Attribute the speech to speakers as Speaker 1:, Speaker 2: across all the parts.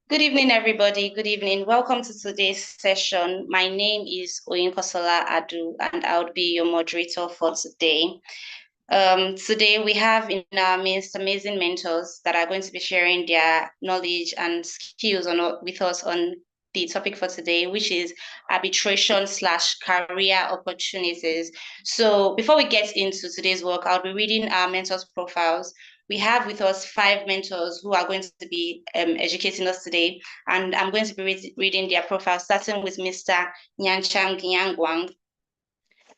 Speaker 1: Good evening, everybody. Good evening. Welcome to today's session. My name is Oyinkosola Adu, and I'll be your moderator for today. Today, we have in our midst amazing mentors that are going to be sharing their knowledge and skills with us on the topic for today, which is arbitration/career opportunities. So before we get into today's work, I'll be reading our mentors' profiles. We have with us 5 mentors who are going to be educating us today, and I'm going to be reading their profiles, starting with Mr. Nyanchang Yangwang.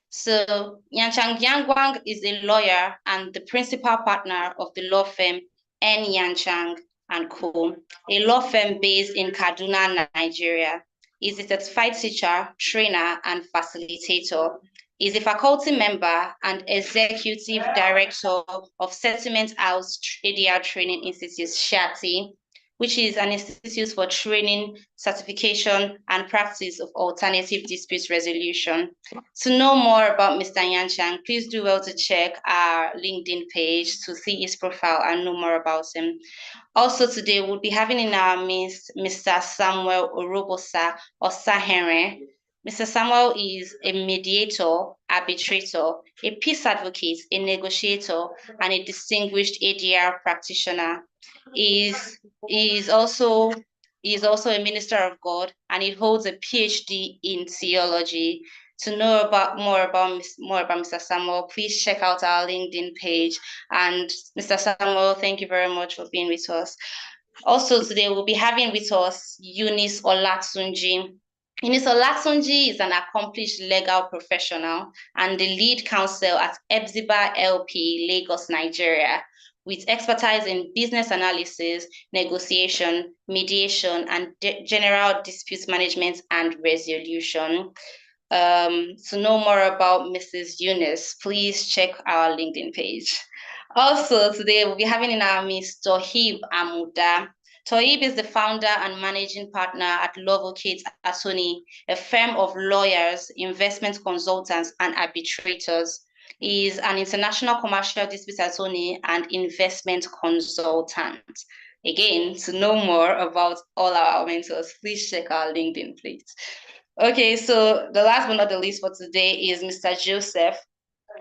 Speaker 1: So Yanchang Yangwang is a lawyer and the principal partner of the law firm N. Yanchang and Co., a law firm based in Kaduna, Nigeria. He's a certified teacher, trainer, and facilitator. He's a faculty member and executive director of Settlement House ADR Training Institute, SHATI, which is an institute for training, certification, and practice of alternative dispute resolution. To know more about Mr. Yanchang, please do well to check our LinkedIn page to see his profile and know more about him. Also today, we'll be having in our midst Mr. Samuel Orobosa Osahere. Mr. Samuel is a mediator, arbitrator, a peace advocate, a negotiator, and a distinguished ADR practitioner. He is also a minister of God, and he holds a PhD in theology. To know more about Mr. Samuel, please check out our LinkedIn page. And Mr. Samuel, thank you very much for being with us. Also today, we'll be having with us Eunice Olatunji. Eunice Olatunji is an accomplished legal professional and the lead counsel at Epsiba LP, Lagos, Nigeria, with expertise in business analysis, negotiation, mediation, and general dispute management and resolution. To know more about Mrs. Eunice, please check our LinkedIn page. Also, today we'll be having in our midst Tohib Amuda. Tohib is the founder and managing partner at Lovocate Attorney, a firm of lawyers, investment consultants, and arbitrators. He is an international commercial dispute attorney and investment consultant. Again, to know more about all our mentors, please check our LinkedIn page. Okay, so the last but not the least for today is Mr. Joseph.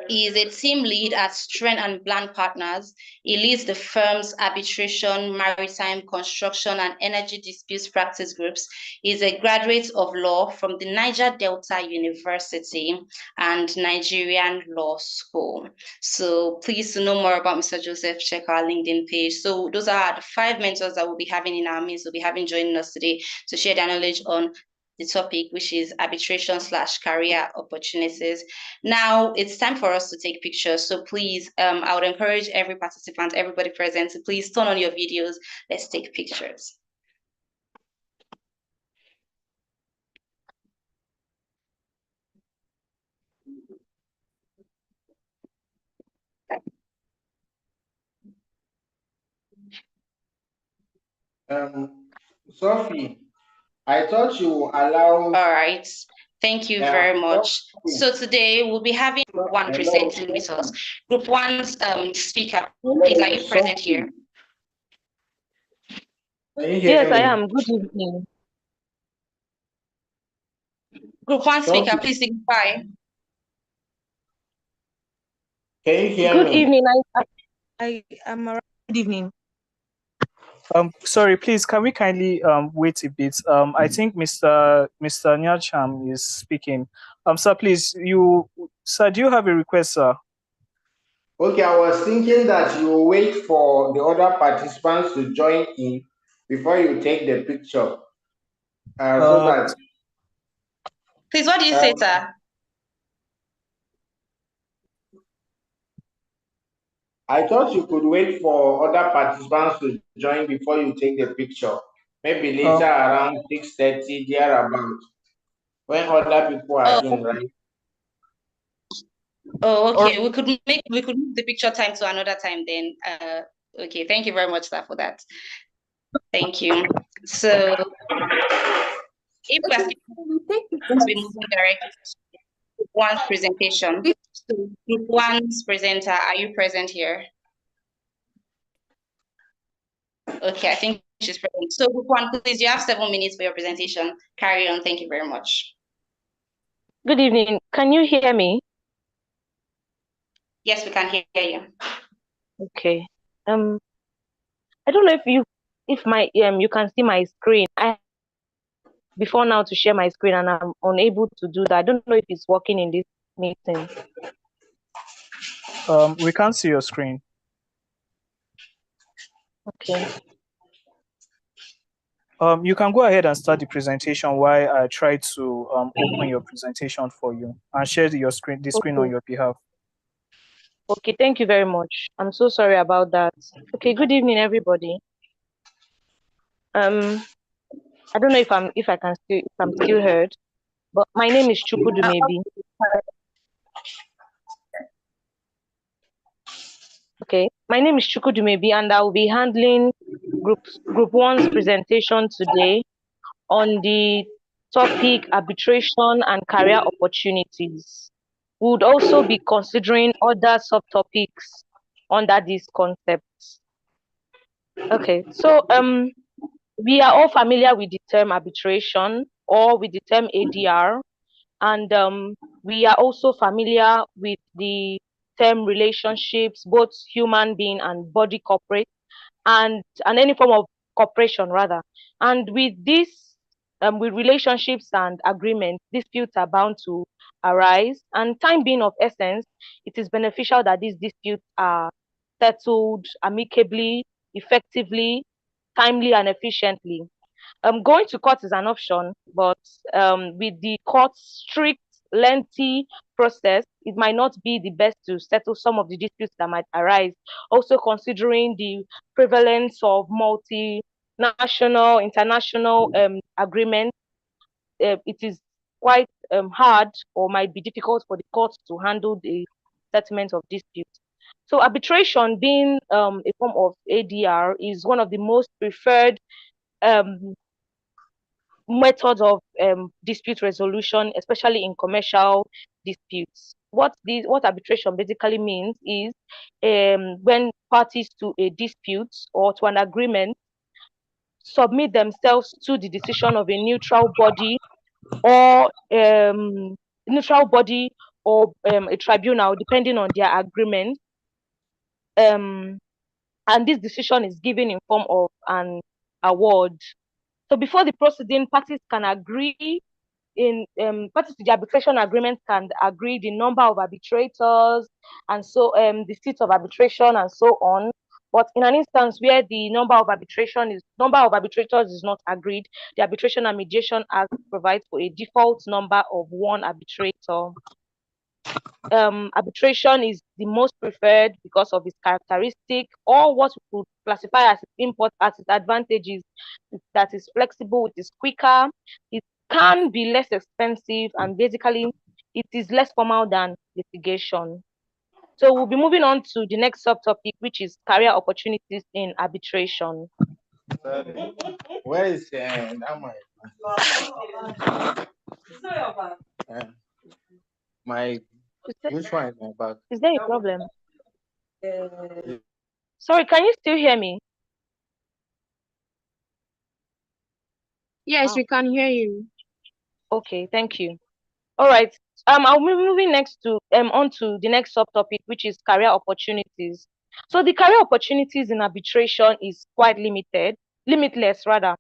Speaker 1: He is a team lead at Strength and Bland Partners. He leads the firm's arbitration, maritime, construction, and energy disputes practice groups. He is a graduate of law from the Niger Delta University and Nigerian Law School. So please to know more about Mr. Joseph, check our LinkedIn page. So those are the 5 mentors that we'll be having in our midst, we'll be having joining us today to share their knowledge on the topic, which is arbitration/career opportunities. Now it's time for us to take pictures. So please, I would encourage every participant, everybody present, to please turn on your videos. Let's take pictures.
Speaker 2: Sophie, I thought you allow.
Speaker 1: All right. Thank you very much. So today we'll be having one presenting with us. Group 1's speaker, please, are you present here?
Speaker 3: Yes, I am. Good evening.
Speaker 1: Group 1 speaker, please signify.
Speaker 2: Can you hear
Speaker 3: Good
Speaker 2: me?
Speaker 3: evening. I am around. Good evening.
Speaker 4: Sorry, please, can we kindly wait a bit? I think Mr. Nyacham is speaking. Sir, please, do you have a request, sir?
Speaker 2: Okay, I was thinking that you will wait for the other participants to join in before you take the picture. So that.
Speaker 1: Please, what do you say, sir?
Speaker 2: I thought you could wait for other participants to join before you take the picture. Maybe later around 6:30, thereabout, when other people are in, right?
Speaker 1: Oh, okay. We could move the picture time to another time then. Okay, thank you very much, sir, for that. Thank you. So if we're moving directly to Group 1's presentation. So Group 1's presenter, are you present here? Okay, I think is present. So group one, please, you have 7 minutes for your presentation. Carry on. Thank you very much.
Speaker 3: Good evening. Can you hear me?
Speaker 1: Yes, we can hear you.
Speaker 3: Okay. I don't know if my you can see my screen. I before now to share my screen and I'm unable to do that. I don't know if it's working in this meeting.
Speaker 4: We can't see your screen.
Speaker 3: Okay.
Speaker 4: You can go ahead and start the presentation while I try to open your presentation for you and share the screen on your behalf.
Speaker 3: Okay, thank you very much. I'm so sorry about that. Okay, good evening, everybody. I don't know if I'm still heard, but my name is Chukwudumebi. Okay, my name is Chukwudumebi, and I will be handling Group 1's presentation today on the topic arbitration and career opportunities. We would also be considering other subtopics under these concepts. Okay, so we are all familiar with the term arbitration or with the term ADR, and we are also familiar with the term relationships, both human being and body corporate, and any form of cooperation rather. And with this, with relationships and agreements, disputes are bound to arise. And time being of essence, it is beneficial that these disputes are settled amicably, effectively, timely, and efficiently. Going to court is an option, but with the court's strict, lengthy process, it might not be the best to settle some of the disputes that might arise. Also considering the prevalence of multinational, international agreements, it is quite hard or might be difficult for the courts to handle the settlement of disputes. So arbitration, being a form of ADR, is one of the most preferred um, methods of dispute resolution, especially in commercial disputes. What arbitration basically means is when parties to a dispute or to an agreement submit themselves to the decision of a neutral body or a tribunal, depending on their agreement. And this decision is given in form of an award. So before the proceeding, parties can agree parties to the arbitration agreement can agree the number of arbitrators and so the seats of arbitration and so on. But in an instance where the number of arbitrators is not agreed, the Arbitration and Mediation Act provides for a default number of one arbitrator. Arbitration is the most preferred because of its characteristic, or what we could classify as its advantages, that is flexible, it is quicker, it can be less expensive, and basically it is less formal than litigation. So we'll be moving on to the next subtopic, which is career opportunities in arbitration.
Speaker 2: Where is my which one is my bag?
Speaker 3: Is there a problem? Sorry, can you still hear me?
Speaker 5: Yes, we can hear you.
Speaker 3: Okay, thank you. All right. I'll be moving next to on to the next subtopic, which is career opportunities. So the career opportunities in arbitration is quite limitless rather.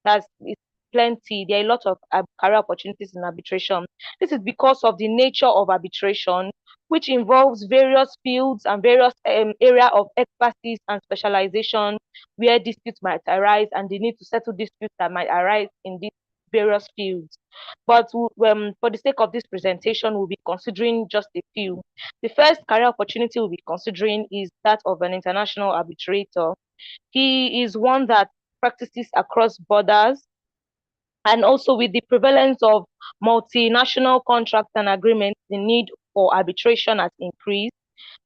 Speaker 3: It's plenty. There are a lot of career opportunities in arbitration. This is because of the nature of arbitration, which involves various fields and various area of expertise and specialization where disputes might arise and the need to settle disputes that might arise in these various fields. But for the sake of this presentation, we'll be considering just a few. The first career opportunity we'll be considering is that of an international arbitrator. He is one that practices across borders, and also with the prevalence of multinational contracts and agreements, the need for arbitration has increased.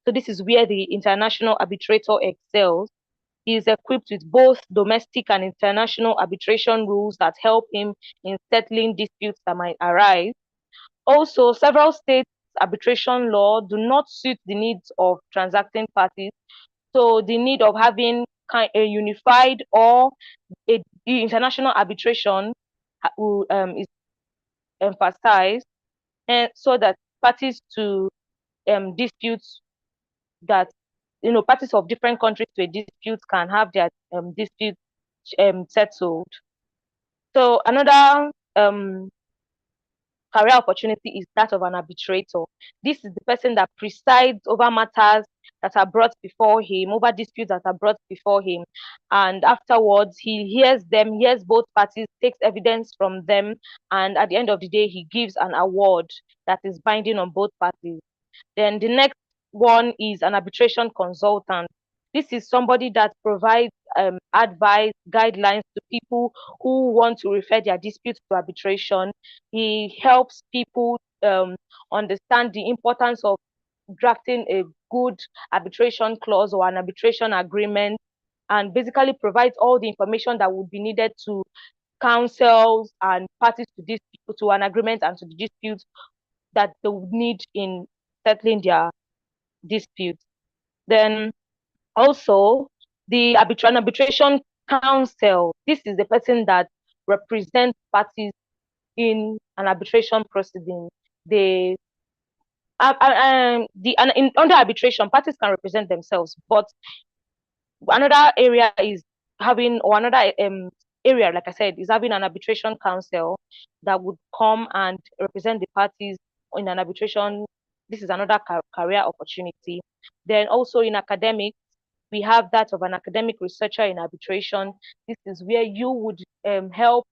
Speaker 3: So this is where the international arbitrator excels. He is equipped with both domestic and international arbitration rules that help him in settling disputes that might arise. Also, several states' arbitration law do not suit the needs of transacting parties. So the need of having a unified or the international arbitration is emphasized, and so that parties to disputes that parties of different countries to a dispute can have their dispute settled. So another career opportunity is that of an arbitrator. This is the person that presides over matters that are brought before him, over disputes that are brought before him. And afterwards, he hears them, hears both parties, takes evidence from them, and at the end of the day, he gives an award that is binding on both parties. Then the next one is an arbitration consultant. This is somebody that provides advice, guidelines to people who want to refer their disputes to arbitration. He helps people understand the importance of drafting a good arbitration clause or an arbitration agreement, and basically provides all the information that would be needed to counsels and parties to dispute, to an agreement and to the disputes that they would need in settling their disputes. Then also the arbitration counsel. This is the person that represents parties in an arbitration proceeding. They under arbitration, parties can represent themselves, but another area is having, or another area, like I said, is having an arbitration counsel that would come and represent the parties in an arbitration. This is another career opportunity. Then also in academics, we have that of an academic researcher in arbitration. This is where you would help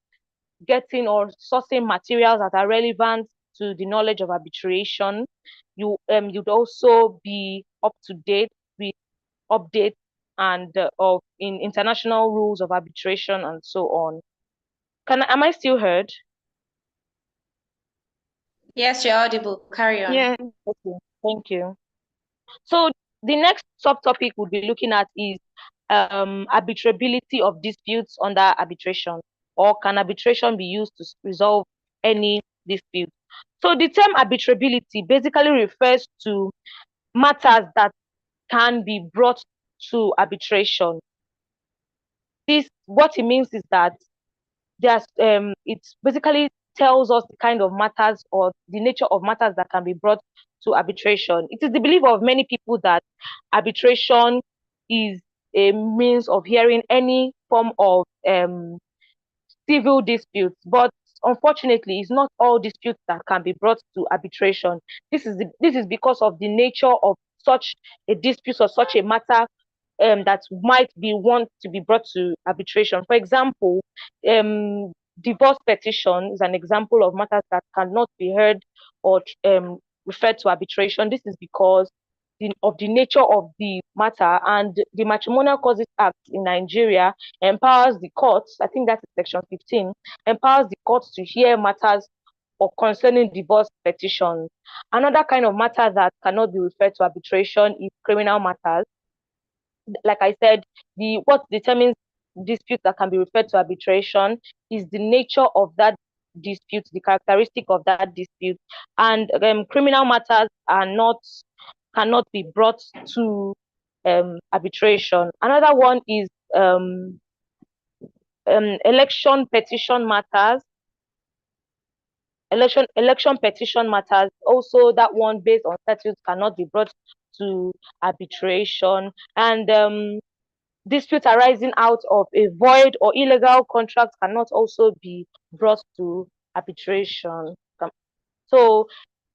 Speaker 3: getting or sourcing materials that are relevant to the knowledge of arbitration. You'd also be up to date with updates and in international rules of arbitration and so on. Am I still heard?
Speaker 1: Yes, you're audible. Carry on.
Speaker 3: Yeah. Okay. Thank you. So the next subtopic we'll be looking at is arbitrability of disputes under arbitration, or can arbitration be used to resolve any dispute? So the term arbitrability basically refers to matters that can be brought to arbitration. This, what it means is that there's it basically tells us the kind of matters or the nature of matters that can be brought to arbitration. It is the belief of many people that arbitration is a means of hearing any form of civil disputes, but unfortunately, it's not all disputes that can be brought to arbitration. This is because of the nature of such a dispute or such a matter that might be want to be brought to arbitration. For example, divorce petition is an example of matters that cannot be heard or referred to arbitration. This is because of the nature of the matter, and the Matrimonial Causes Act in Nigeria empowers the courts, I think that is section 15, empowers the courts to hear matters or concerning divorce petitions. Another kind of matter that cannot be referred to arbitration is criminal matters. Like I said, what determines disputes that can be referred to arbitration is the nature of that dispute, the characteristic of that dispute, and criminal matters cannot be brought to arbitration. Another one is election petition matters. Election petition matters. Also, that one based on statutes cannot be brought to arbitration. And disputes arising out of a void or illegal contract cannot also be brought to arbitration. So,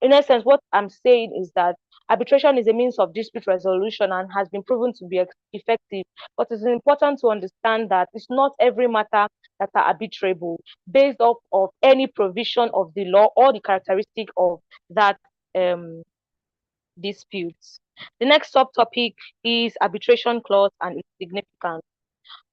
Speaker 3: in essence, what I'm saying is that arbitration is a means of dispute resolution and has been proven to be effective. But it's important to understand that it's not every matter that are arbitrable based off of any provision of the law or the characteristic of that disputes. The next subtopic is arbitration clause and its significance.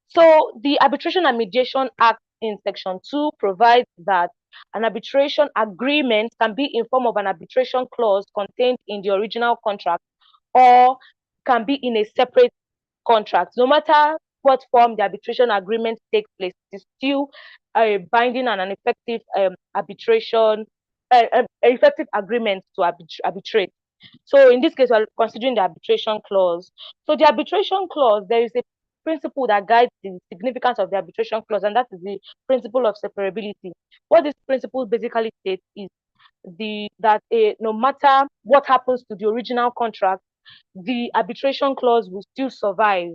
Speaker 3: So the Arbitration and Mediation Act in Section 2 provides that an arbitration agreement can be in form of an arbitration clause contained in the original contract or can be in a separate contract. No matter what form the arbitration agreement takes place, it is still a binding and an effective effective agreement to arbitrate. So in this case, we're considering the arbitration clause. So the arbitration clause, there is a principle that guides the significance of the arbitration clause, and that is the principle of separability. What this principle basically states is that no matter what happens to the original contract, the arbitration clause will still survive.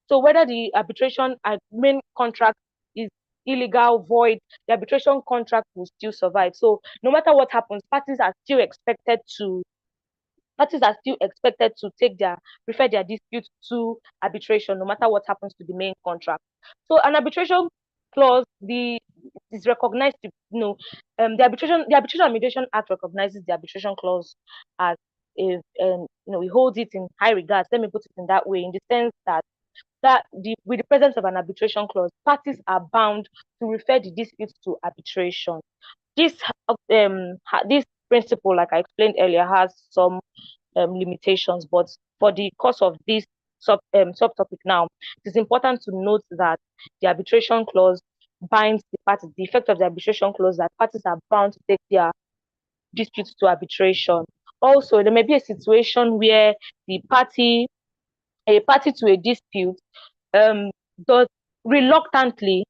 Speaker 3: So whether the arbitration main contract is illegal, void, the arbitration contract will still survive. So no matter what happens, parties are still expected to refer their dispute to arbitration, no matter what happens to the main contract. So an arbitration clause is recognized to, the Arbitration and Mediation Act recognizes the arbitration clause as we hold it in high regards. Let me put it in that way, in the sense that with the presence of an arbitration clause, parties are bound to refer the disputes to arbitration. This principle, like I explained earlier, has some limitations, but for the course of this subtopic now, it is important to note that the arbitration clause binds the parties. The effect of the arbitration clause that parties are bound to take their disputes to arbitration. Also, there may be a situation where a party to a dispute does reluctantly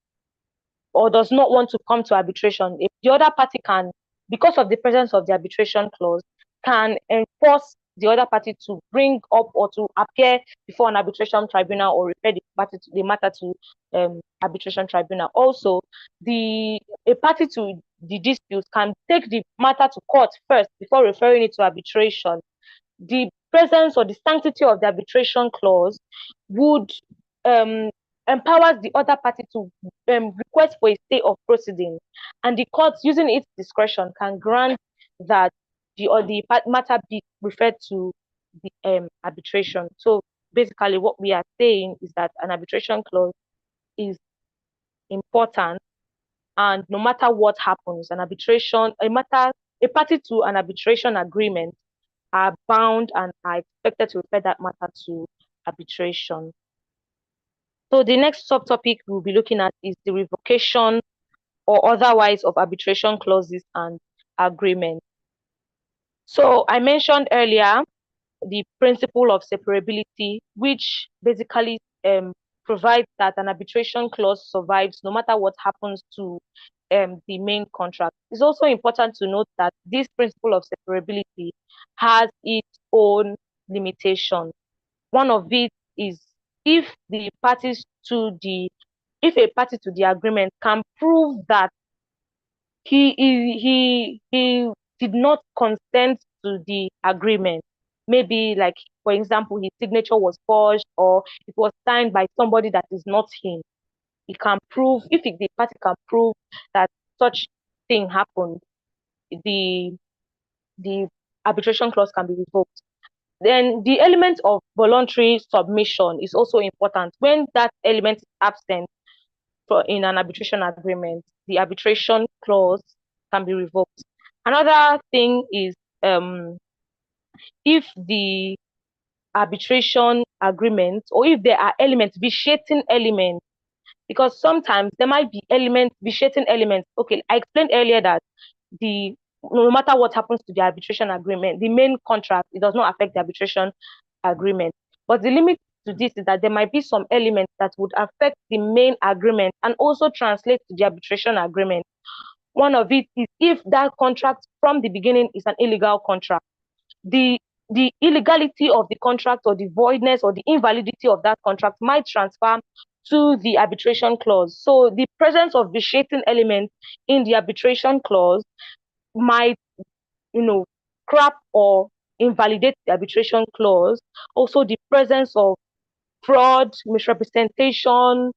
Speaker 3: or does not want to come to arbitration. If the other party can, because of the presence of the arbitration clause, can enforce the other party to bring up or to appear before an arbitration tribunal or refer the matter to arbitration tribunal. Also, a party to the dispute can take the matter to court first before referring it to arbitration. The presence or the sanctity of the arbitration clause would empowers the other party to request for a stay of proceeding, and the court, using its discretion, can grant that the matter be referred to the arbitration. So basically, what we are saying is that an arbitration clause is important, and no matter what happens, a party to an arbitration agreement are bound and are expected to refer that matter to arbitration. So the next subtopic we'll be looking at is the revocation or otherwise of arbitration clauses and agreements. So I mentioned earlier the principle of separability, which basically provides that an arbitration clause survives no matter what happens to the main contract. It's also important to note that this principle of separability has its own limitation. One of it is if a party to the agreement can prove that he did not consent to the agreement, maybe like, for example, his signature was forged or it was signed by somebody that is not him. He can prove, if the party can prove that such thing happened, the arbitration clause can be revoked. Then the element of voluntary submission is also important. When that element is absent in an arbitration agreement, the arbitration clause can be revoked. Another thing is if the arbitration agreement, or if there are elements, vitiating elements, because sometimes there might be vitiating elements. Okay, I explained earlier that no matter what happens to the arbitration agreement, the main contract, it does not affect the arbitration agreement. But the limit to this is that there might be some elements that would affect the main agreement and also translate to the arbitration agreement. One of it is if that contract from the beginning is an illegal contract. The illegality of the contract or the voidness or the invalidity of that contract might transfer to the arbitration clause. So the presence of vitiating elements in the arbitration clause might, scrap or invalidate the arbitration clause. Also, the presence of fraud, misrepresentation,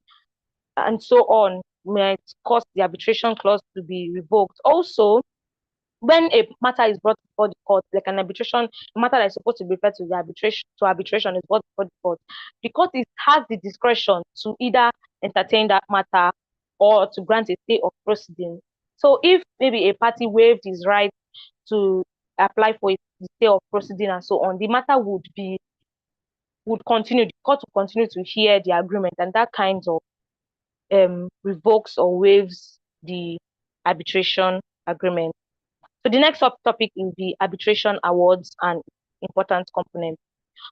Speaker 3: and so on might cause the arbitration clause to be revoked. Also, when a matter is brought before the court, like an arbitration, a matter that is supposed to be referred to arbitration is brought before the court has the discretion to either entertain that matter or to grant a stay of proceeding. So if maybe a party waived his right to apply for a stay of proceeding and so on, the matter would continue, the court will continue to hear the agreement, and that kind of revokes or waives the arbitration agreement. So the next subtopic is the arbitration awards and important components.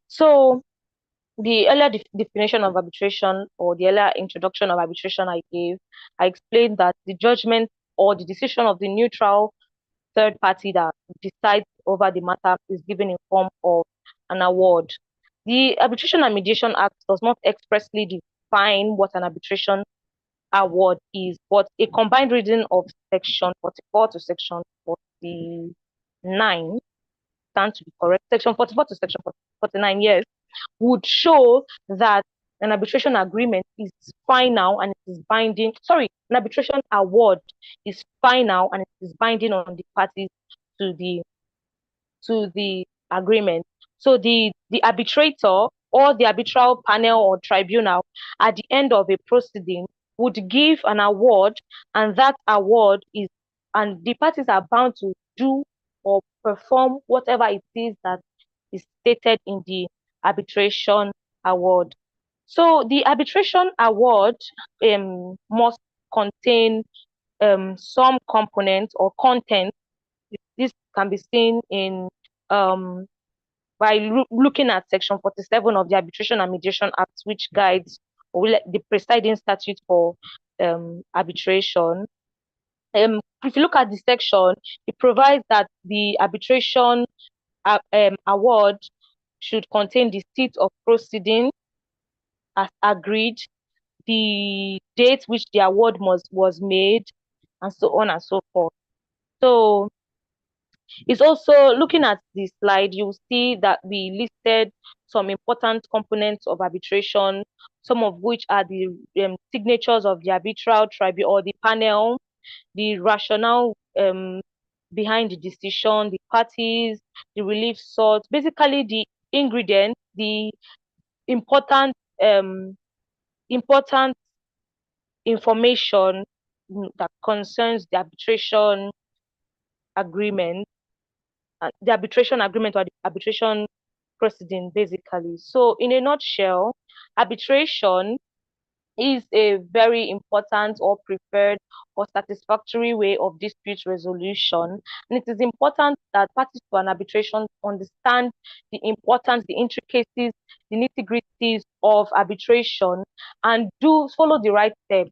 Speaker 3: So the earlier definition of arbitration, or the earlier introduction of arbitration I gave, I explained that the judgment or the decision of the neutral third party that decides over the matter is given in form of an award. The Arbitration and Mediation Act does not expressly define what an arbitration award is, but a combined reading of Section 44 to Section 49 stands to be correct. Section 44 to Section 49, yes, would show that an arbitration agreement is final and it is binding. Sorry, an arbitration award is final and it is binding on the parties to the agreement. So the arbitrator or the arbitral panel or tribunal at the end of a proceeding would give an award, and that award is, and the parties are bound to do or perform whatever it is that is stated in the arbitration award. So the arbitration award must contain some components or content. This can be seen in by looking at Section 47 of the Arbitration and Mediation Act, which guides the presiding statute for arbitration. If you look at the section, it provides that the arbitration award should contain the seat of proceeding as agreed, the date which the award was made, and so on and so forth. So it's also, looking at this slide, you'll see that we listed some important components of arbitration, some of which are the signatures of the arbitral tribunal or the panel, the rationale behind the decision, the parties, the relief sought, basically the ingredients, the important information that concerns the arbitration agreement, or the arbitration proceeding, basically. So in a nutshell, arbitration is a very important or preferred or satisfactory way of dispute resolution. And it is important that parties to an arbitration understand the importance, the intricacies, the nitty-gritties of arbitration, and do follow the right steps.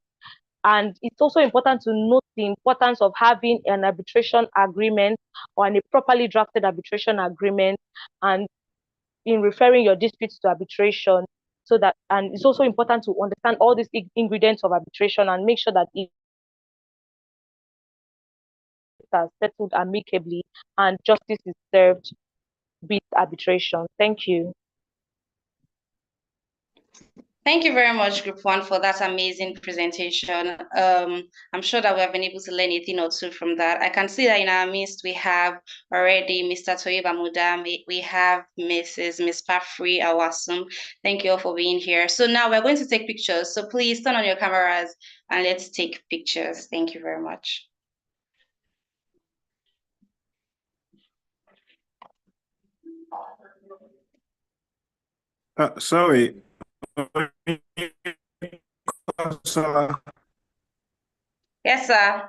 Speaker 3: And it's also important to note the importance of having an arbitration agreement or a properly drafted arbitration agreement, and in referring your disputes to arbitration. So that, and it's also important to understand all these ingredients of arbitration and make sure that it is settled amicably and justice is served with arbitration. Thank you.
Speaker 1: Thank you very much, Group 1, for that amazing presentation. I'm sure that we have been able to learn a thing or two from that. I can see that in our midst, we have already Mr. Toyib Amuda, we have Miss Pafri Awasum. Thank you all for being here. So now we're going to take pictures. So please turn on your cameras and let's take pictures. Thank you very much.
Speaker 2: Sorry.
Speaker 1: Yes, sir.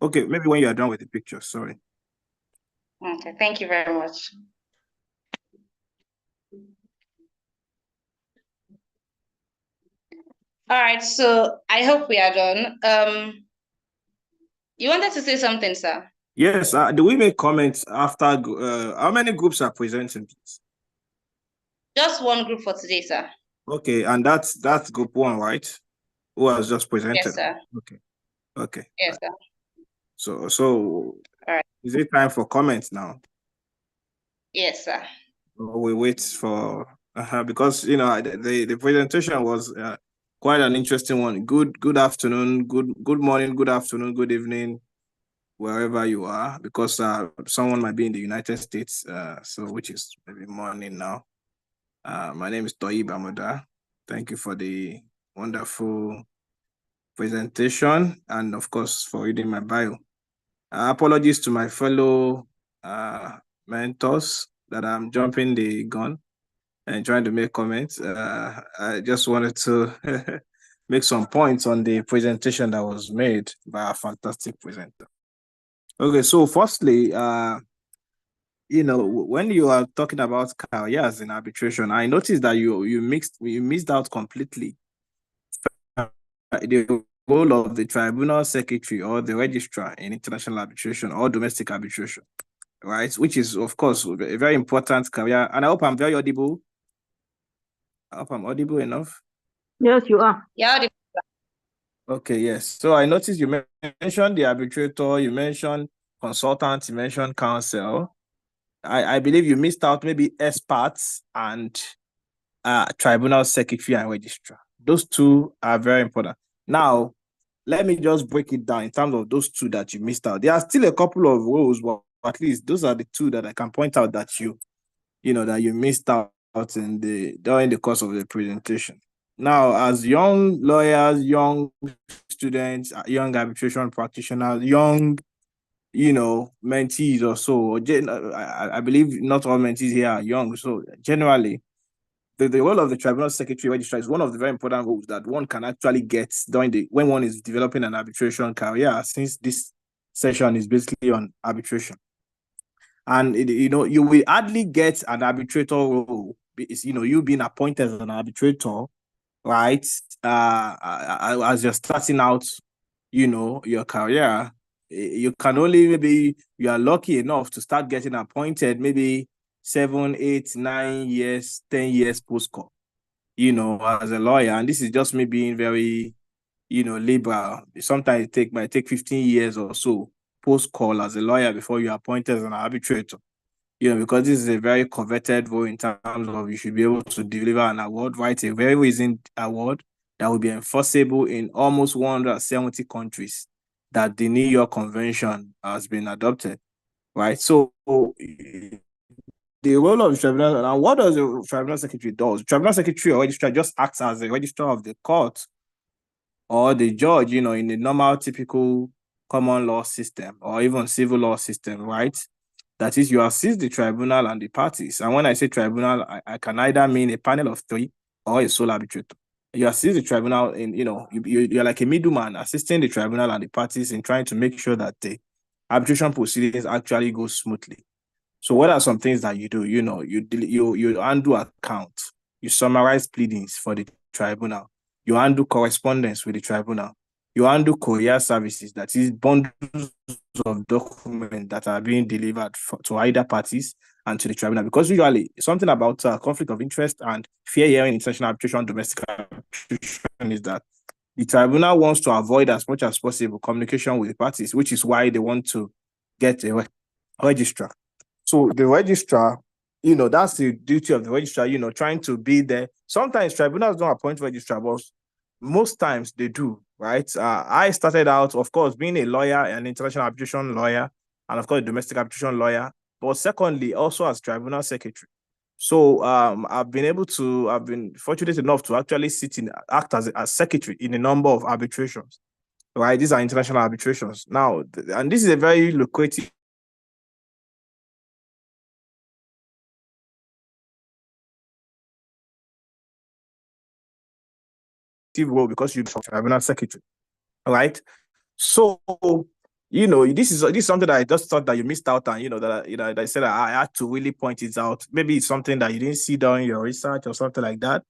Speaker 2: Okay, maybe when you are done with the picture, sorry.
Speaker 1: Okay, thank you very much. All right, so I hope we are done. You wanted to say something, sir?
Speaker 2: Yes, do we make comments after, how many groups are presenting, please?
Speaker 1: Just one group for today, sir.
Speaker 2: Okay, and that's Group 1, right? Who has just presented?
Speaker 1: Yes, sir.
Speaker 2: Okay.
Speaker 1: Yes, sir.
Speaker 2: So
Speaker 1: all right.
Speaker 2: Is it time for comments now?
Speaker 1: Yes, sir.
Speaker 2: We wait for because the presentation was quite an interesting one. Good afternoon, good morning, good afternoon, good evening, wherever you are, because someone might be in the United States, so which is maybe morning now. My name is Toyib Amuda. Thank you for the wonderful presentation and, of course, for reading my bio. Apologies to my fellow mentors that I'm jumping the gun and trying to make comments. I just wanted to make some points on the presentation that was made by a fantastic presenter. Okay, so firstly,
Speaker 5: when you are talking about careers in arbitration, I noticed that you missed out completely the role of the tribunal secretary or the registrar in international arbitration or domestic arbitration, right? Which is, of course, a very important career. And I hope I'm very audible. I hope I'm audible enough.
Speaker 3: Yes, you are.
Speaker 1: Yeah.
Speaker 5: Okay, yes. So I noticed you mentioned the arbitrator, you mentioned consultant, you mentioned counsel. I believe you missed out maybe experts and tribunal secretary and registrar. Those two are very important. Now, let me just break it down in terms of those two that you missed out. There are still a couple of roles, but at least those are the two that I can point out that you missed out during the course of the presentation. Now, as young lawyers, young students, young arbitration practitioners, young, mentees or so, I believe not all mentees here are young. So generally, the role of the tribunal secretary registrar is one of the very important roles that one can actually get when one is developing an arbitration career, since this session is basically on arbitration. And you will hardly get an arbitrator role. You being appointed as an arbitrator, right? As you're starting out, your career, you can only maybe you are lucky enough to start getting appointed maybe 7, 8, 9 years, 10 years post-call, as a lawyer. And this is just me being very, liberal. Sometimes it might take 15 years or so post-call as a lawyer before you're appointed as an arbitrator. Because this is a very coveted role in terms of you should be able to deliver an award, write a very reasoned award that will be enforceable in almost 170 countries that the New York Convention has been adopted, right? So the role of the tribunal, and what does the tribunal secretary do? The tribunal secretary or registrar just acts as a registrar of the court or the judge, in the normal, typical common law system or even civil law system, right? That is, you assist the tribunal and the parties. And when I say tribunal, I can either mean a panel of 3 or a sole arbitrator. You assist the tribunal in, you're like a middleman assisting the tribunal and the parties in trying to make sure that the arbitration proceedings actually go smoothly. So what are some things that you do? You undo account, you summarize pleadings for the tribunal, you undo correspondence with the tribunal, you undo courier services, that is bundles of documents that are being delivered to either parties and to the tribunal. Because usually something about conflict of interest and fair hearing, international arbitration, domestic arbitration is that the tribunal wants to avoid as much as possible communication with the parties, which is why they want to get a registrar. So the registrar, that's the duty of the registrar, trying to be there. Sometimes tribunals don't appoint registrar, but most times they do, right? I started out, of course, being a lawyer, an international arbitration lawyer, and of course, a domestic arbitration lawyer, but secondly, also as tribunal secretary. So I've been fortunate enough to actually act as secretary in a number of arbitrations, right? These are international arbitrations. Now, and this is a very lucrative role because you're tribunal secretary, right? So this is something that I just thought that you missed out on. That I said I had to really point it out. Maybe it's something that you didn't see during your research or something like that.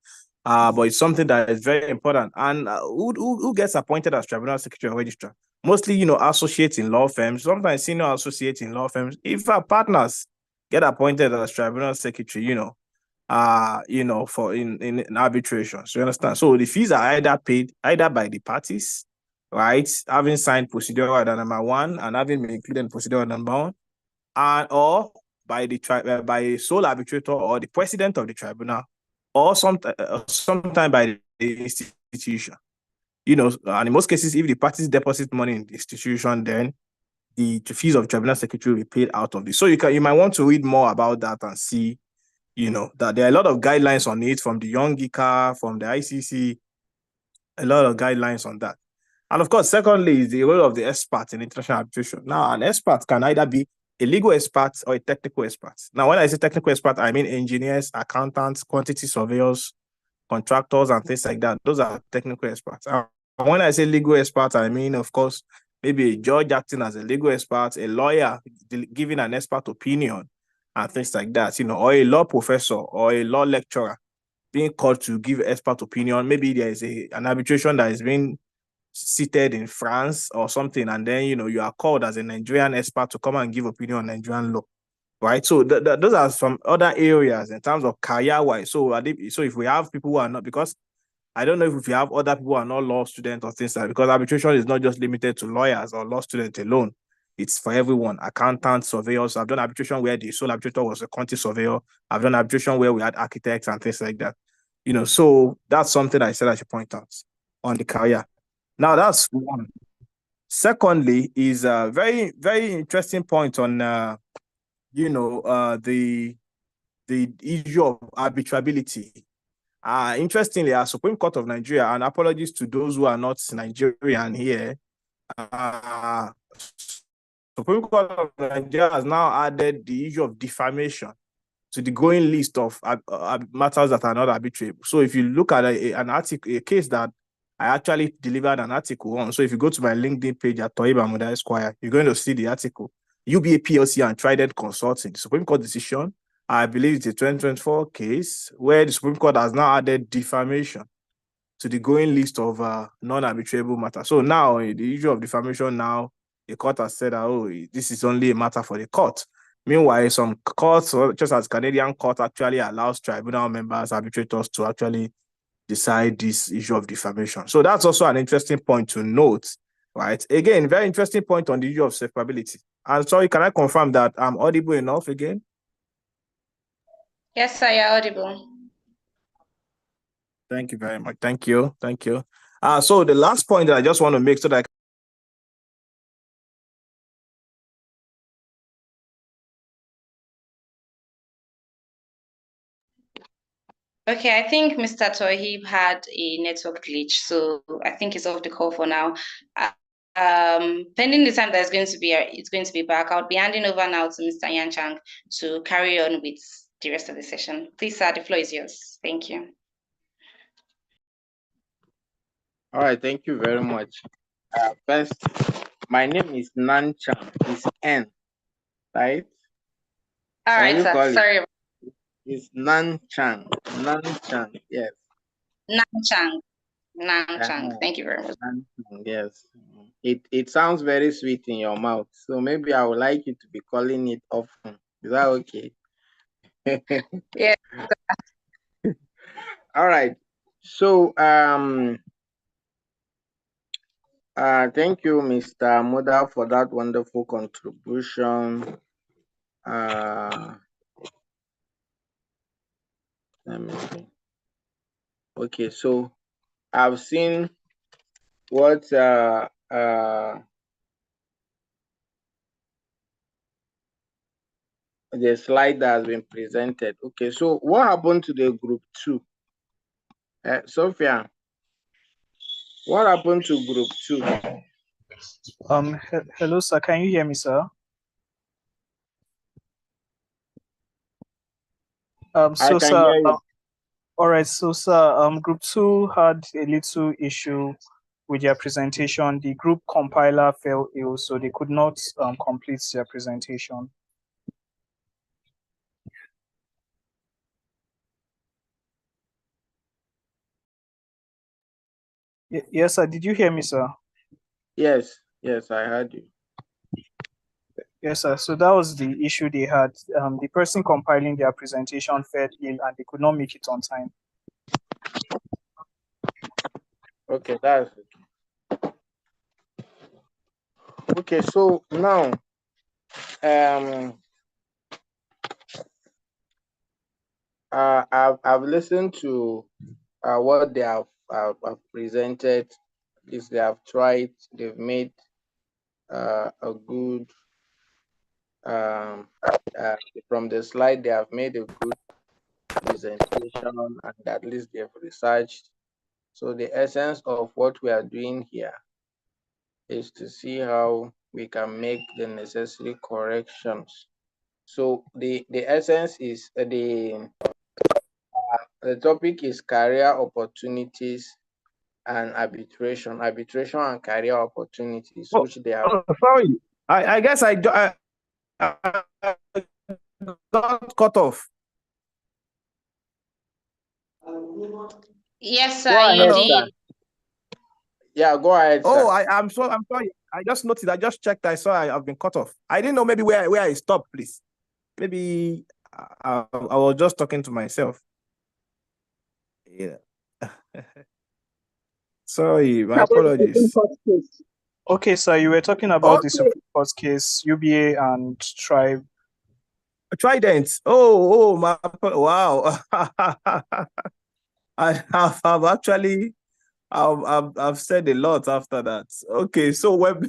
Speaker 5: But it's something that is very important. And who gets appointed as tribunal secretary or registrar? Mostly, associates in law firms, sometimes senior associates in law firms. If our partners get appointed as tribunal secretary, for in arbitrations. You understand? So the fees are either paid either by the parties, right, having signed procedural order number 1 and having been included in procedural order number 1, and or by the by a sole arbitrator or the president of the tribunal, or sometime by the institution. And in most cases, if the parties deposit money in the institution, then the fees of tribunal secretary will be paid out of this. So you might want to read more about that and see, that there are a lot of guidelines on it from the Young Geeker, from the ICC, a lot of guidelines on that. And of course, secondly, is the role of the expert in international arbitration. Now, an expert can either be a legal expert or a technical expert. Now, when I say technical expert, I mean engineers, accountants, quantity surveyors, contractors, and things like that. Those are technical experts. And when I say legal expert, I mean, of course, maybe a judge acting as a legal expert, a lawyer giving an expert opinion, and things like that, or a law professor or a law lecturer being called to give expert opinion. Maybe there is an arbitration that is being seated in France or something, and then you are called as a Nigerian expert to come and give opinion on Nigerian law, right? So those are some other areas in terms of career-wise. So if we have people who are not, because I don't know if we have other people who are not law students or things like that, because arbitration is not just limited to lawyers or law students alone. It's for everyone. Accountants, surveyors. I've done arbitration where the sole arbitrator was a county surveyor. I've done arbitration where we had architects and things like that. So that's something I said I should point out on the career. Now that's one. Secondly, is a very, very interesting point on the issue of arbitrability. Interestingly, our Supreme Court of Nigeria, and apologies to those who are not Nigerian here, Supreme Court of Nigeria has now added the issue of defamation to the growing list of matters that are not arbitrable. So if you look at an article, a case that I actually delivered an article on. So if you go to my LinkedIn page at Toiba Muda Esquire, you're going to see the article. UBA PLC and Trident Consulting, the Supreme Court decision, I believe it's a 2024 case where the Supreme Court has now added defamation to the growing list of non-arbitrable matters. So now the issue of defamation, now the court has said that, this is only a matter for the court. Meanwhile, some courts, just as Canadian court, actually allows tribunal members, arbitrators to actually decide this issue of defamation. So that's also an interesting point to note, right? Again, very interesting point on the issue of separability. And sorry, can I confirm that I'm audible enough again?
Speaker 1: Yes, sir, you're audible.
Speaker 5: Thank you very much. Thank you. Thank you. So the last point that I just want to make so that
Speaker 1: Okay, I think Mr. Tohib had a network glitch, so I think he's off the call for now. Pending the time that it's going to be back, I'll be handing over now to Mr. Yan Chang to carry on with the rest of the session. Please, sir, the floor is yours. Thank you.
Speaker 2: All right, thank you very much. First, my name is Nan Chang. It's N, right?
Speaker 1: All right, sir. Sorry.
Speaker 2: It's Nan Chang. Nan Chang, yes.
Speaker 1: Nan Chang. Nan Chang. Thank you very much.
Speaker 2: Nan Chang, yes. It sounds very sweet in your mouth. So maybe I would like you to be calling it often. Is that okay?
Speaker 1: Yeah.
Speaker 2: All right. So thank you, Mr. Moda, for that wonderful contribution. Let me see. Okay, so I've seen what the slide that has been presented. Okay, so what happened to the group 2? Sophia, what happened to group 2?
Speaker 4: Hello, sir. Can you hear me, sir? So, sir, all right. So, sir, group 2 had a little issue with their presentation. The group compiler fell ill, so they could not complete their presentation. Yes, sir. Did you hear me, sir?
Speaker 2: Yes, I heard you.
Speaker 4: Yes, sir. So that was the issue they had. The person compiling their presentation fell ill and they could not make it on time.
Speaker 2: Okay, that's okay. Okay, so now I've listened to what they have presented. At least they have tried. They've made a good from the slide. They have made a good presentation, and at least they've researched. So the essence of what we are doing here is to see how we can make the necessary corrections. So the essence is the topic is career opportunities and arbitration and career opportunities, which they have.
Speaker 5: Sorry, I guess I got cut off.
Speaker 1: Yes, sir,
Speaker 2: Go
Speaker 1: you
Speaker 2: ahead,
Speaker 5: Hello.
Speaker 2: sir.
Speaker 1: did.
Speaker 2: Yeah, go ahead,
Speaker 5: Oh,
Speaker 2: sir.
Speaker 5: I'm sorry. I just noticed. I just checked. I saw I've been cut off. I didn't know maybe where I stopped, please. Maybe I was just talking to myself. Yeah. Sorry, my apologies.
Speaker 4: Okay, sir, you were talking about the
Speaker 5: Okay.
Speaker 4: Supreme Court case, UBA and Tribe.
Speaker 5: Trident. Oh, wow. I've actually I've said a lot after that. Okay, so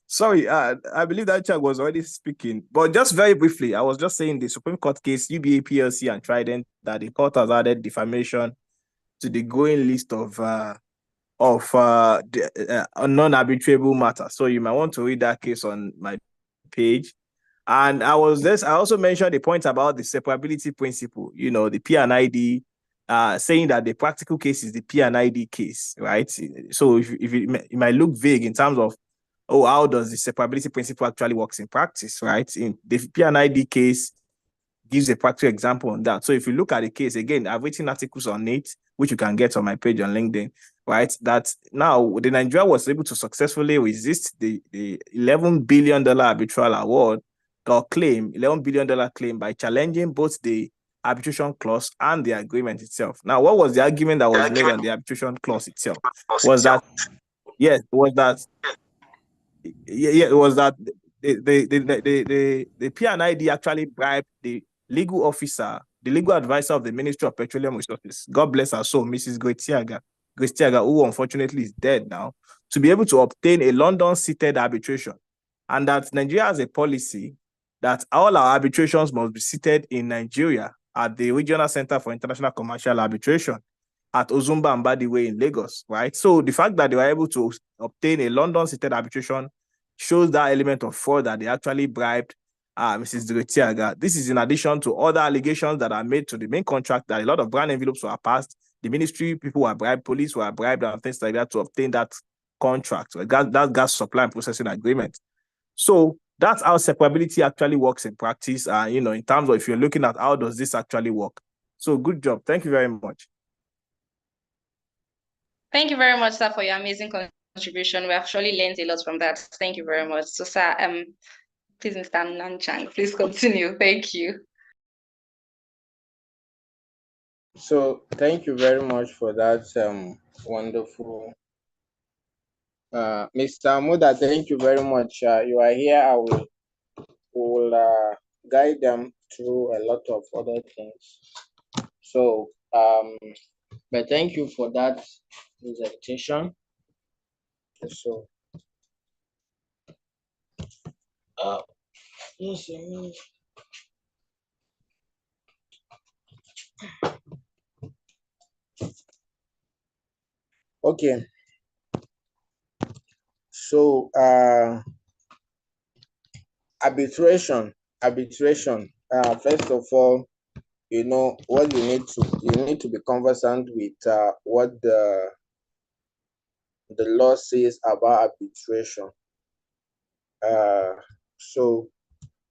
Speaker 5: sorry, I believe that child was already speaking, but just very briefly, I was just saying the Supreme Court case, UBA PLC and Trident, that the court has added defamation to the going list of non-arbitrable matter. So you might want to read that case on my page. And I also mentioned the point about the separability principle, the P&ID, saying that the practical case is the P&ID case, right? So if it might look vague in terms of, how does the separability principle actually works in practice, right? In the P&ID case gives a practical example on that. So if you look at the case, again, I've written articles on it, which you can get on my page on LinkedIn, right? That now the Nigeria was able to successfully resist the $11 billion arbitral award or claim, $11 billion claim, by challenging both the arbitration clause and the agreement itself. Now, what was the argument that was made on the arbitration clause itself? Was that it was that the P&ID actually bribed the legal officer, the legal advisor of the Ministry of Petroleum Resources, God bless her soul, Mrs. Grace Tiaga, who unfortunately is dead now, to be able to obtain a London-seated arbitration. And that Nigeria has a policy that all our arbitrations must be seated in Nigeria at the Regional Center for International Commercial Arbitration at Ozumba and Badiwe in Lagos, right? So the fact that they were able to obtain a London-seated arbitration shows that element of fraud, that they actually bribed Mrs. Diretiaga. This is in addition to other allegations that are made to the main contract, that a lot of brand envelopes were passed, the ministry people were bribed, police were bribed, and things like that to obtain that contract, that gas supply and processing agreement. So that's how separability actually works in practice, in terms of if you're looking at how does this actually work. So good job. Thank you very much.
Speaker 1: Thank you very much, sir, for your amazing contribution. We actually learned a lot from that. Thank you very much. So, sir, please, Mr. Nanchang, please continue. Thank you.
Speaker 2: So thank you very much for that wonderful Mr. Muda, thank you very much. You are here. I will guide them through a lot of other things. So but thank you for that presentation. So just a minute. Okay. So arbitration. First of all, what you need to be conversant with what the law says about arbitration. So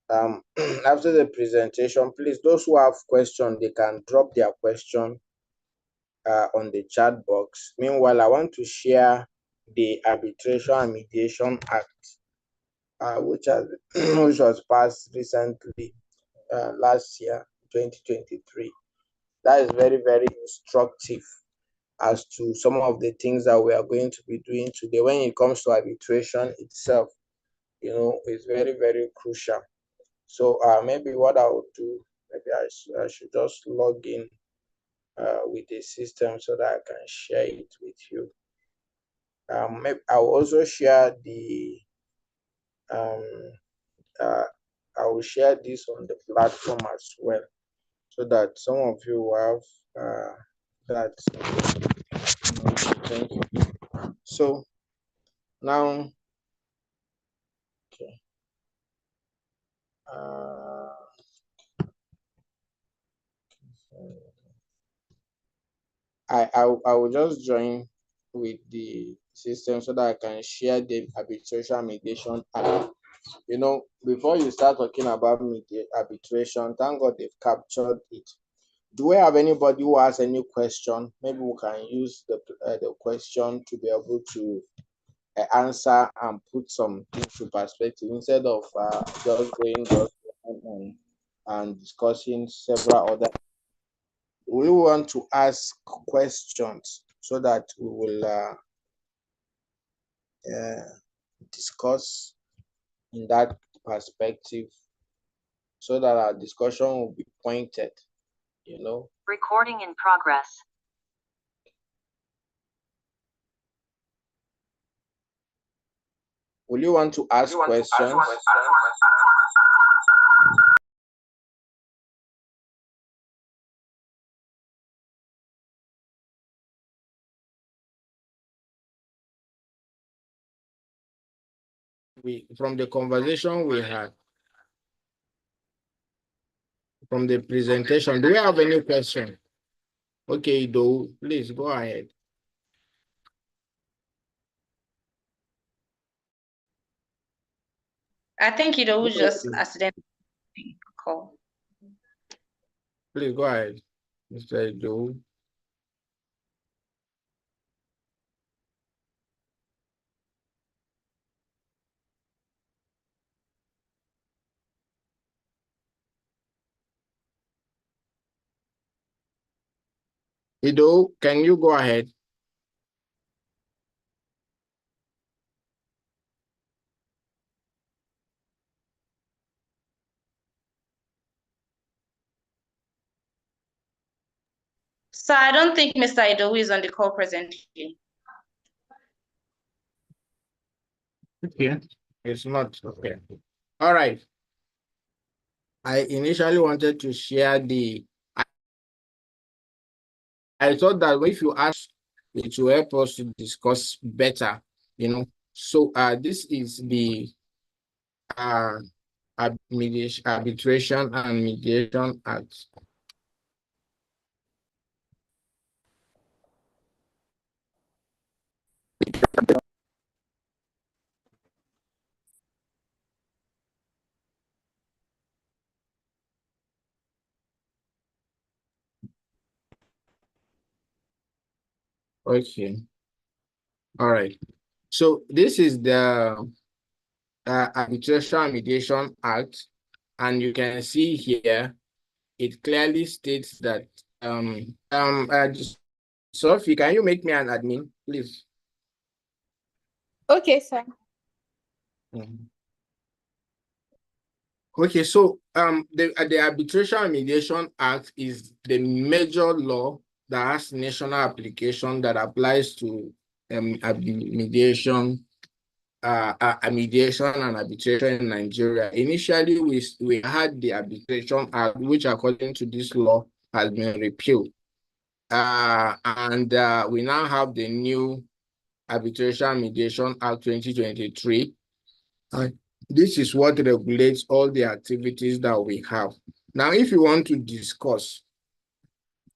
Speaker 2: after the presentation, please, those who have questions, they can drop their question on the chat box. Meanwhile, I want to share the Arbitration and Mediation Act, which was passed recently, last year, 2023. That is very, very instructive as to some of the things that we are going to be doing today when it comes to arbitration itself. It's very, very crucial. So maybe what I would do, maybe I should just log in with the system so that I can share it with you. Maybe I'll also share the I will share this on the platform as well, so that some of you will have that. Thank you. So now, okay. I will just join with the system so that I can share the Arbitration Mediation Act You know, before you start talking about arbitration, thank God they've captured it. Do we have anybody who has any question? Maybe we can use the question to be able to answer and put some things to perspective instead of just going and discussing several other. We want to ask questions so that we will discuss in that perspective so that our discussion will be pointed, you know.
Speaker 6: Recording in progress.
Speaker 2: Will you want to ask questions? From the conversation we had, from the presentation, do we have any question? Okay, though, please go ahead.
Speaker 1: I think it was just accidentally call.
Speaker 2: Please go ahead, Mr. Joe. Ido, can you go ahead?
Speaker 1: So I don't think Mr. Ido is on the call presently.
Speaker 2: Okay, it's not okay. All right. I initially wanted to share I thought that if you ask, it will help us to discuss better, you know. So this is the Arbitration and Mediation Act. Okay. All right. So this is the Arbitration and Mediation Act, and you can see here it clearly states that Sophie, can you make me an admin, please?
Speaker 7: Okay, sir.
Speaker 2: Okay, so the Arbitration and Mediation Act is the major law that has national application that applies to mediation and arbitration in Nigeria. Initially, we had the Arbitration Act, which according to this law has been repealed. And we now have the new Arbitration and Mediation Act 2023. This is what regulates all the activities that we have. Now, if you want to discuss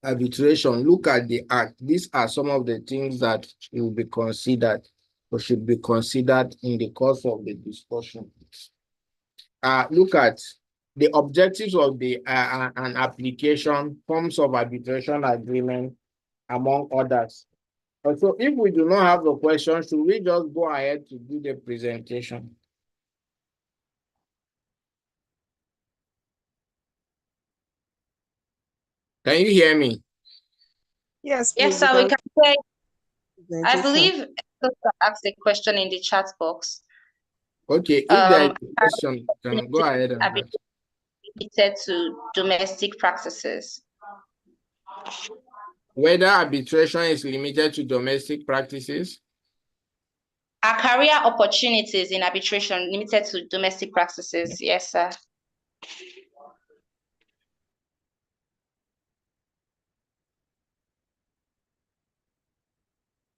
Speaker 2: arbitration, look at the act. These are some of the things that will be considered or should be considered in the course of the discussion. Look at the objectives of the an application, forms of arbitration agreement, among others. So if we do not have the question, should we just go ahead to do the presentation? Can you hear me?
Speaker 7: Yes,
Speaker 1: Yes,
Speaker 7: please.
Speaker 1: sir, we can say, I
Speaker 7: Presentation.
Speaker 1: believe asked a question in the chat box.
Speaker 2: Okay, if there is a question, can go ahead and ask.
Speaker 1: Limited to domestic practices.
Speaker 2: Whether arbitration is limited to domestic practices?
Speaker 1: Are career opportunities in arbitration limited to domestic practices? Yes, sir.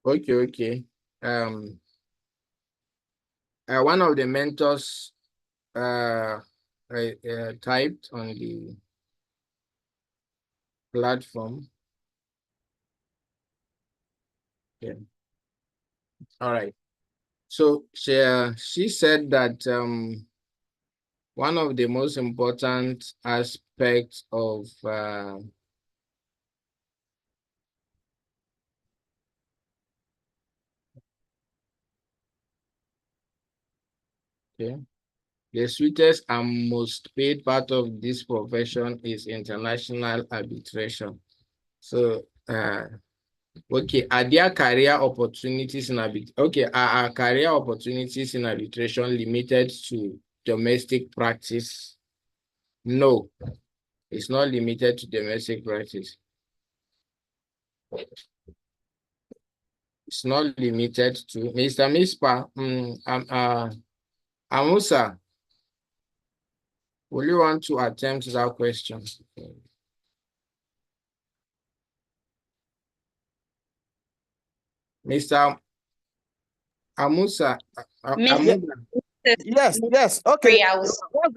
Speaker 2: Okay. One of the mentors typed on the platform. Yeah. All right. So she said that
Speaker 6: one of the most important aspects of okay. The sweetest and most paid part of this profession is international arbitration. So, okay, are there career opportunities in arbitration? Okay, are career opportunities in arbitration limited to domestic practice? No, it's not limited to domestic practice. It's not limited to Mr. Mispa. Amusa, will you want to attempt that question? Mr. Amusa,
Speaker 5: Yes. Okay. What's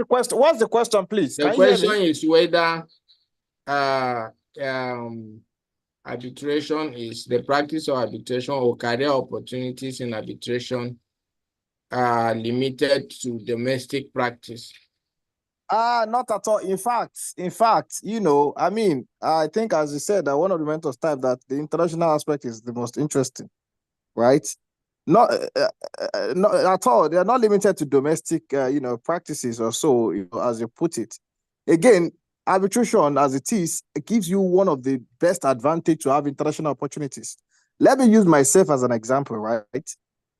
Speaker 5: the question, please?
Speaker 6: The question is whether arbitration is the practice of arbitration or career opportunities in arbitration are limited to domestic practice.
Speaker 5: Not at all. In fact, you know, I mean, I think, as you said, that one of the mentors type that the international aspect is the most interesting, right? Not at all. They are not limited to domestic, practices or so, as you put it. Again, arbitration, as it is, it gives you one of the best advantage to have international opportunities. Let me use myself as an example, right?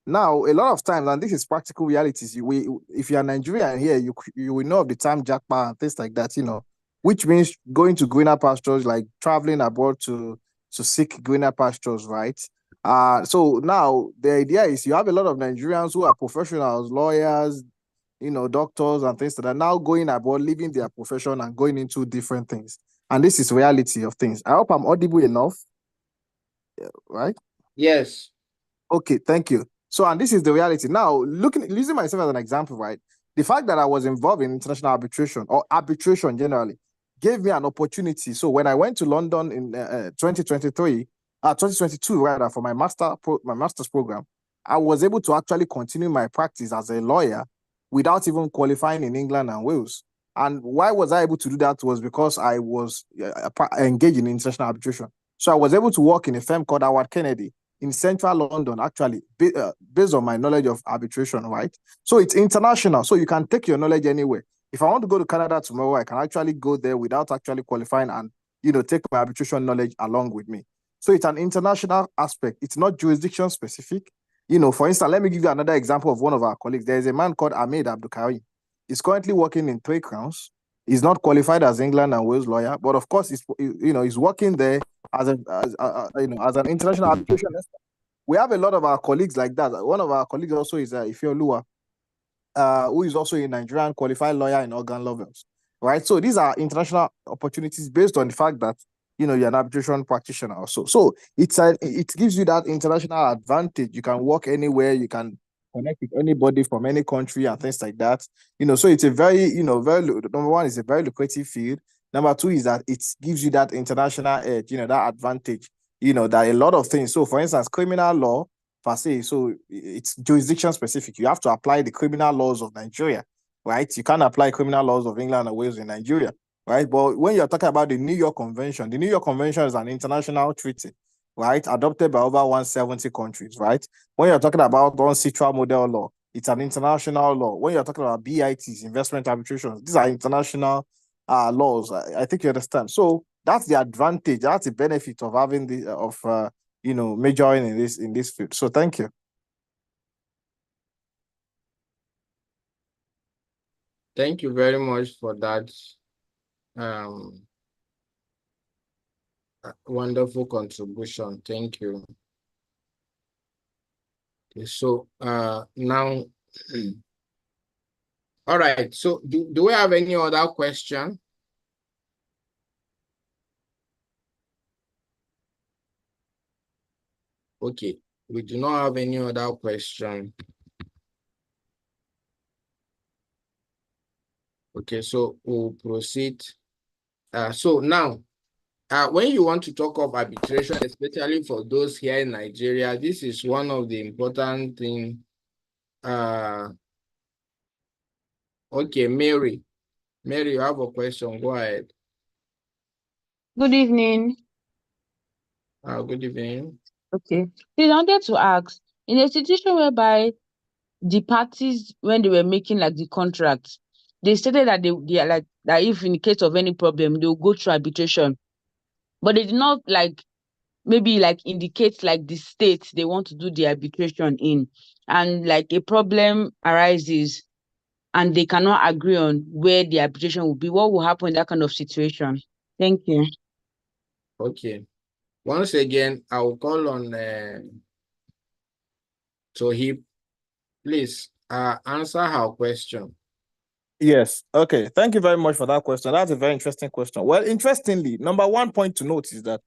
Speaker 5: Now, a lot of times, and this is practical realities, if you're Nigerian here, you will know of the term jackpot and things like that, which means going to greener pastures, like traveling abroad to seek greener pastures, right? So now the idea is you have a lot of Nigerians who are professionals, lawyers, doctors and things that are now going abroad, leaving their profession and going into different things. And this is reality of things. I hope I'm audible enough, right?
Speaker 6: Yes.
Speaker 5: Okay, thank you. So, and this is the reality. Now, using myself as an example, right? The fact that I was involved in international arbitration or arbitration generally gave me an opportunity. So when I went to London in 2022 rather, for my master's program, I was able to actually continue my practice as a lawyer without even qualifying in England and Wales. And why was I able to do that? Was because I was engaged in international arbitration. So I was able to work in a firm called Howard Kennedy in central London, actually, based on my knowledge of arbitration, right? So it's international, so you can take your knowledge anywhere. If I want to go to Canada tomorrow, I can actually go there without actually qualifying and, take my arbitration knowledge along with me. So it's an international aspect. It's not jurisdiction specific. For instance, let me give you another example of one of our colleagues. There's a man called Ahmed Abdulkarim. He's currently working in 3 Crowns. He's not qualified as England and Wales lawyer, but of course, he's working there as an international arbitration expert. We have a lot of our colleagues like that. One of our colleagues also is Ifeoluwa, who is also a Nigerian qualified lawyer in organ levels, right? So these are international opportunities based on the fact that you're an arbitration practitioner also. So it gives you that international advantage. You can work anywhere. You can connect with anybody from any country and things like that. So it's a very, number one, is a very lucrative field. Number two is that it gives you that international edge, that advantage, that a lot of things. So for instance, criminal law per se, so it's jurisdiction specific. You have to apply the criminal laws of Nigeria, right? You can't apply criminal laws of England and Wales in Nigeria, right? But when you're talking about the New York Convention is an international treaty, right? Adopted by over 170 countries, right? When you're talking about UNCITRAL model law, it's an international law. When you're talking about BITs, investment arbitration, these are international laws. I think you understand. So that's the advantage, that's the benefit of having majoring in this field. So thank you.
Speaker 6: Thank you very much for that wonderful contribution. Thank you. Okay, so now, all right. So do we have any other question? Okay, we do not have any other question. Okay, so we'll proceed. So now, when you want to talk of arbitration, especially for those here in Nigeria, this is one of the important things Okay, Mary. Mary, you have a question. Go ahead.
Speaker 8: Good evening.
Speaker 6: Good evening.
Speaker 8: Okay. Please, I wanted to ask, in a situation whereby the parties, when they were making like the contract, they stated that they are like that if in the case of any problem, they will go through arbitration. But they did not like maybe like indicate like the state they want to do the arbitration in. And like a problem arises and they cannot agree on where the arbitration will be. What will happen in that kind of situation? Thank you.
Speaker 6: Okay. Once again, I will call on Tohib. Please answer her question.
Speaker 5: Yes. Okay. Thank you very much for that question. That's a very interesting question. Well, interestingly, number one point to note is that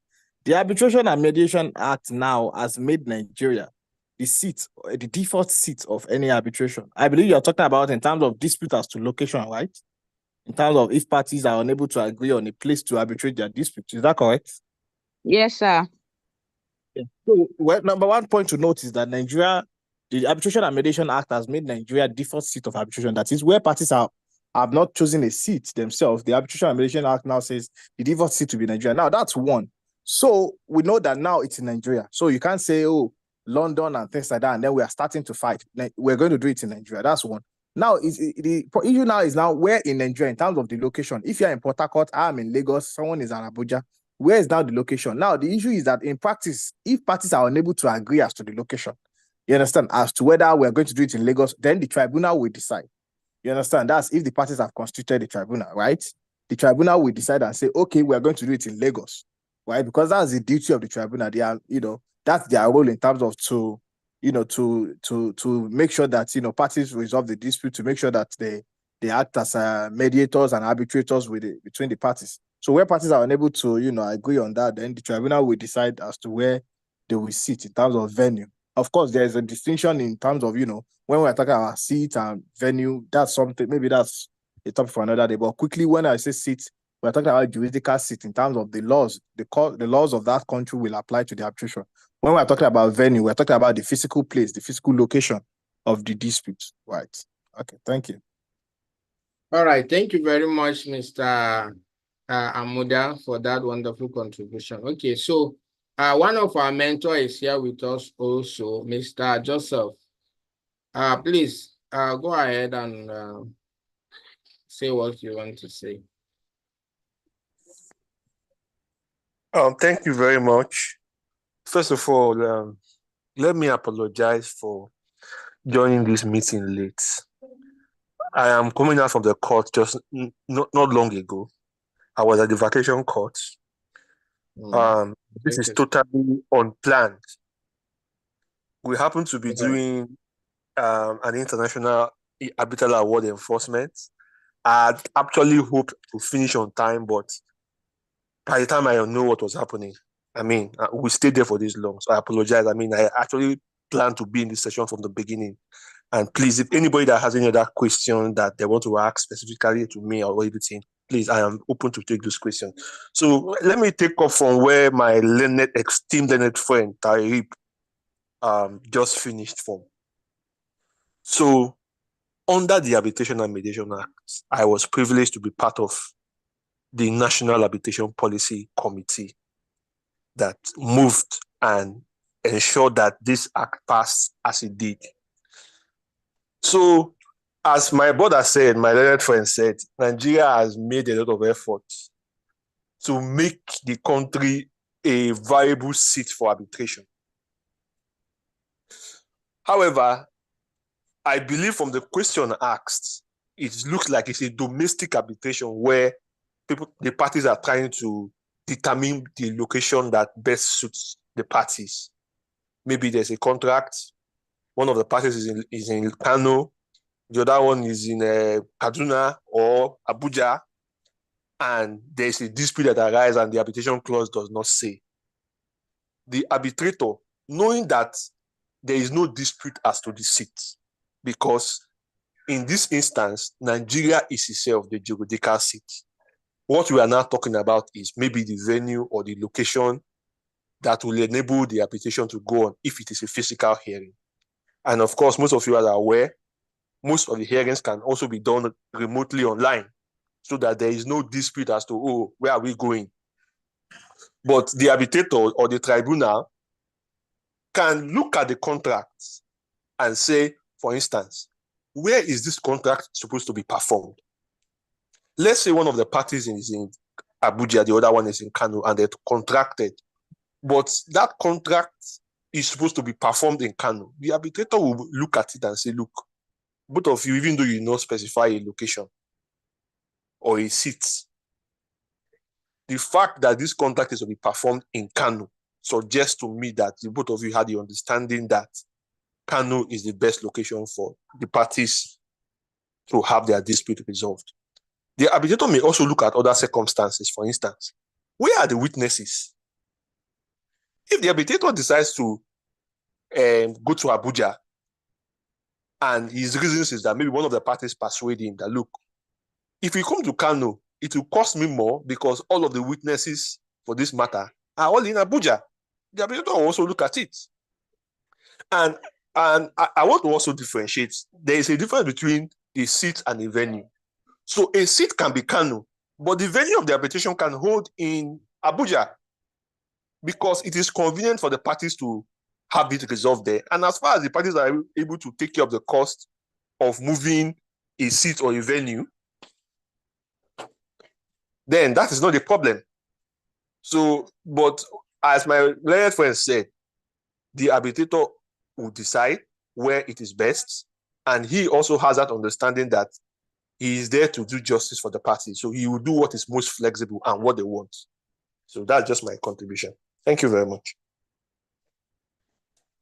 Speaker 5: the Arbitration and Mediation Act now has made Nigeria the default seat of any arbitration. I believe you're talking about in terms of dispute as to location, right? In terms of if parties are unable to agree on a place to arbitrate their disputes. Is that correct?
Speaker 8: Yes, sir.
Speaker 5: Yeah. So, well, number one point to note is that the Arbitration and Mediation Act has made Nigeria default seat of arbitration. That is where parties have not chosen a seat themselves. The Arbitration and Mediation Act now says the default seat to be Nigeria. Now that's one. So we know that now it's in Nigeria. So you can't say, oh, London and things like that, and then we are starting to fight. We're going to do it in Nigeria. That's one. Now, the issue now is where in Nigeria in terms of the location. If you're in Port Harcourt, I'm in Lagos, someone is in Abuja. Where is now the location? Now, the issue is that in practice, if parties are unable to agree as to the location, you understand, as to whether we're going to do it in Lagos, then the tribunal will decide. You understand? That's if the parties have constituted the tribunal, right? The tribunal will decide and say, okay, we're going to do it in Lagos, right? Because that's the duty of the tribunal. They are, that's their role in terms of to make sure that, parties resolve the dispute, to make sure that they act as mediators and arbitrators between the parties. So where parties are unable to, agree on that, then the tribunal will decide as to where they will sit in terms of venue. Of course, there is a distinction in terms of, when we're talking about seat and venue, that's something, maybe that's a topic for another day. But quickly, when I say seat, we're talking about juridical seat in terms of the laws. The laws of that country will apply to the arbitration. When we're talking about venue, we're talking about the physical place, the physical location of the dispute. Right. Okay, thank you.
Speaker 6: All right, thank you very much, Mr. Amuda, for that wonderful contribution. Okay, so one of our mentors is here with us also, Mr. Joseph. Please go ahead and say what you want to say.
Speaker 9: Thank you very much. First of all, let me apologize for joining this meeting late. I am coming out from the court just not long ago. I was at the vacation court. This is totally unplanned. We happen to be doing an international arbitral award enforcement. I had actually hoped to finish on time, but by the time I know what was happening, we stayed there for this long, so I apologize. I actually planned to be in this session from the beginning. And please, if anybody that has any other question that they want to ask specifically to me or anything, please, I am open to take those questions. So let me take off from where my esteemed learned friend, Tairib, just finished from. So under the Arbitration and Mediation Act, I was privileged to be part of the National Arbitration Policy Committee that moved and ensured that this act passed as it did. So, as my brother said, my learned friend said, Nigeria has made a lot of effort to make the country a viable seat for arbitration. However, I believe from the question asked, it looks like it's a domestic arbitration where the parties are trying to determine the location that best suits the parties. Maybe there's a contract. One of the parties is in Kano. The other one is in Kaduna or Abuja. And there's a dispute that arises and the arbitration clause does not say. The arbitrator, knowing that there is no dispute as to the seat, because in this instance, Nigeria is itself the juridical seat. What we are now talking about is maybe the venue or the location that will enable the arbitration to go on if it is a physical hearing. And of course, most of you are aware most of the hearings can also be done remotely online so that there is no dispute as to, oh, where are we going? But the arbitrator or the tribunal can look at the contract and say, for instance, where is this contract supposed to be performed? Let's say one of the parties is in Abuja, the other one is in Kano, and they're contracted. But that contract is supposed to be performed in Kano. The arbitrator will look at it and say, look, both of you, even though you not specify a location or a seat, the fact that this contract is to be performed in Kano suggests to me that the both of you had the understanding that Kano is the best location for the parties to have their dispute resolved. The arbitrator may also look at other circumstances. For instance, where are the witnesses? If the arbitrator decides to go to Abuja and his reasons is that maybe one of the parties persuade him that, look, if you come to Kano, it will cost me more because all of the witnesses for this matter are all in Abuja. The arbitrator will also look at it. And I want to also differentiate. There is a difference between a seat and a venue. So a seat can be Kano, but the venue of the arbitration can hold in Abuja because it is convenient for the parties to have it resolved there. And as far as the parties are able to take care of the cost of moving a seat or a venue, then that is not a problem. So, but as my learned friend said, the arbitrator will decide where it is best. And he also has that understanding that he is there to do justice for the party. So he will do what is most flexible and what they want. So that's just my contribution. Thank you very much.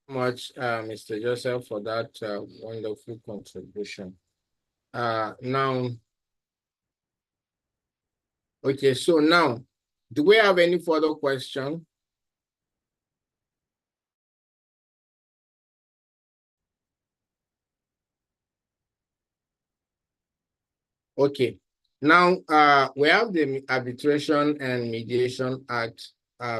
Speaker 6: Mr. Joseph, for that wonderful contribution. Now, okay, so now, do we have any further question? Okay, now we have the Arbitration and Mediation Act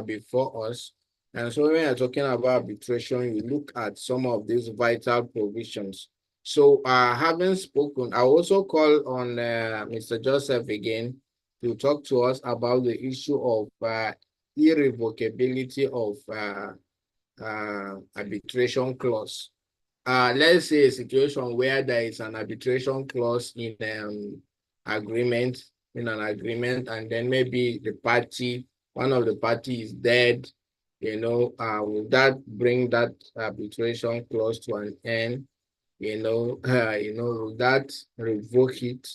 Speaker 6: before us. And so when we are talking about arbitration, you look at some of these vital provisions. So having spoken, I also call on Mr. Joseph again to talk to us about the issue of irrevocability of arbitration clause. Let's say a situation where there is an arbitration clause in an agreement, and then maybe one of the parties is dead, will that bring that arbitration clause to an end? Will that revoke it?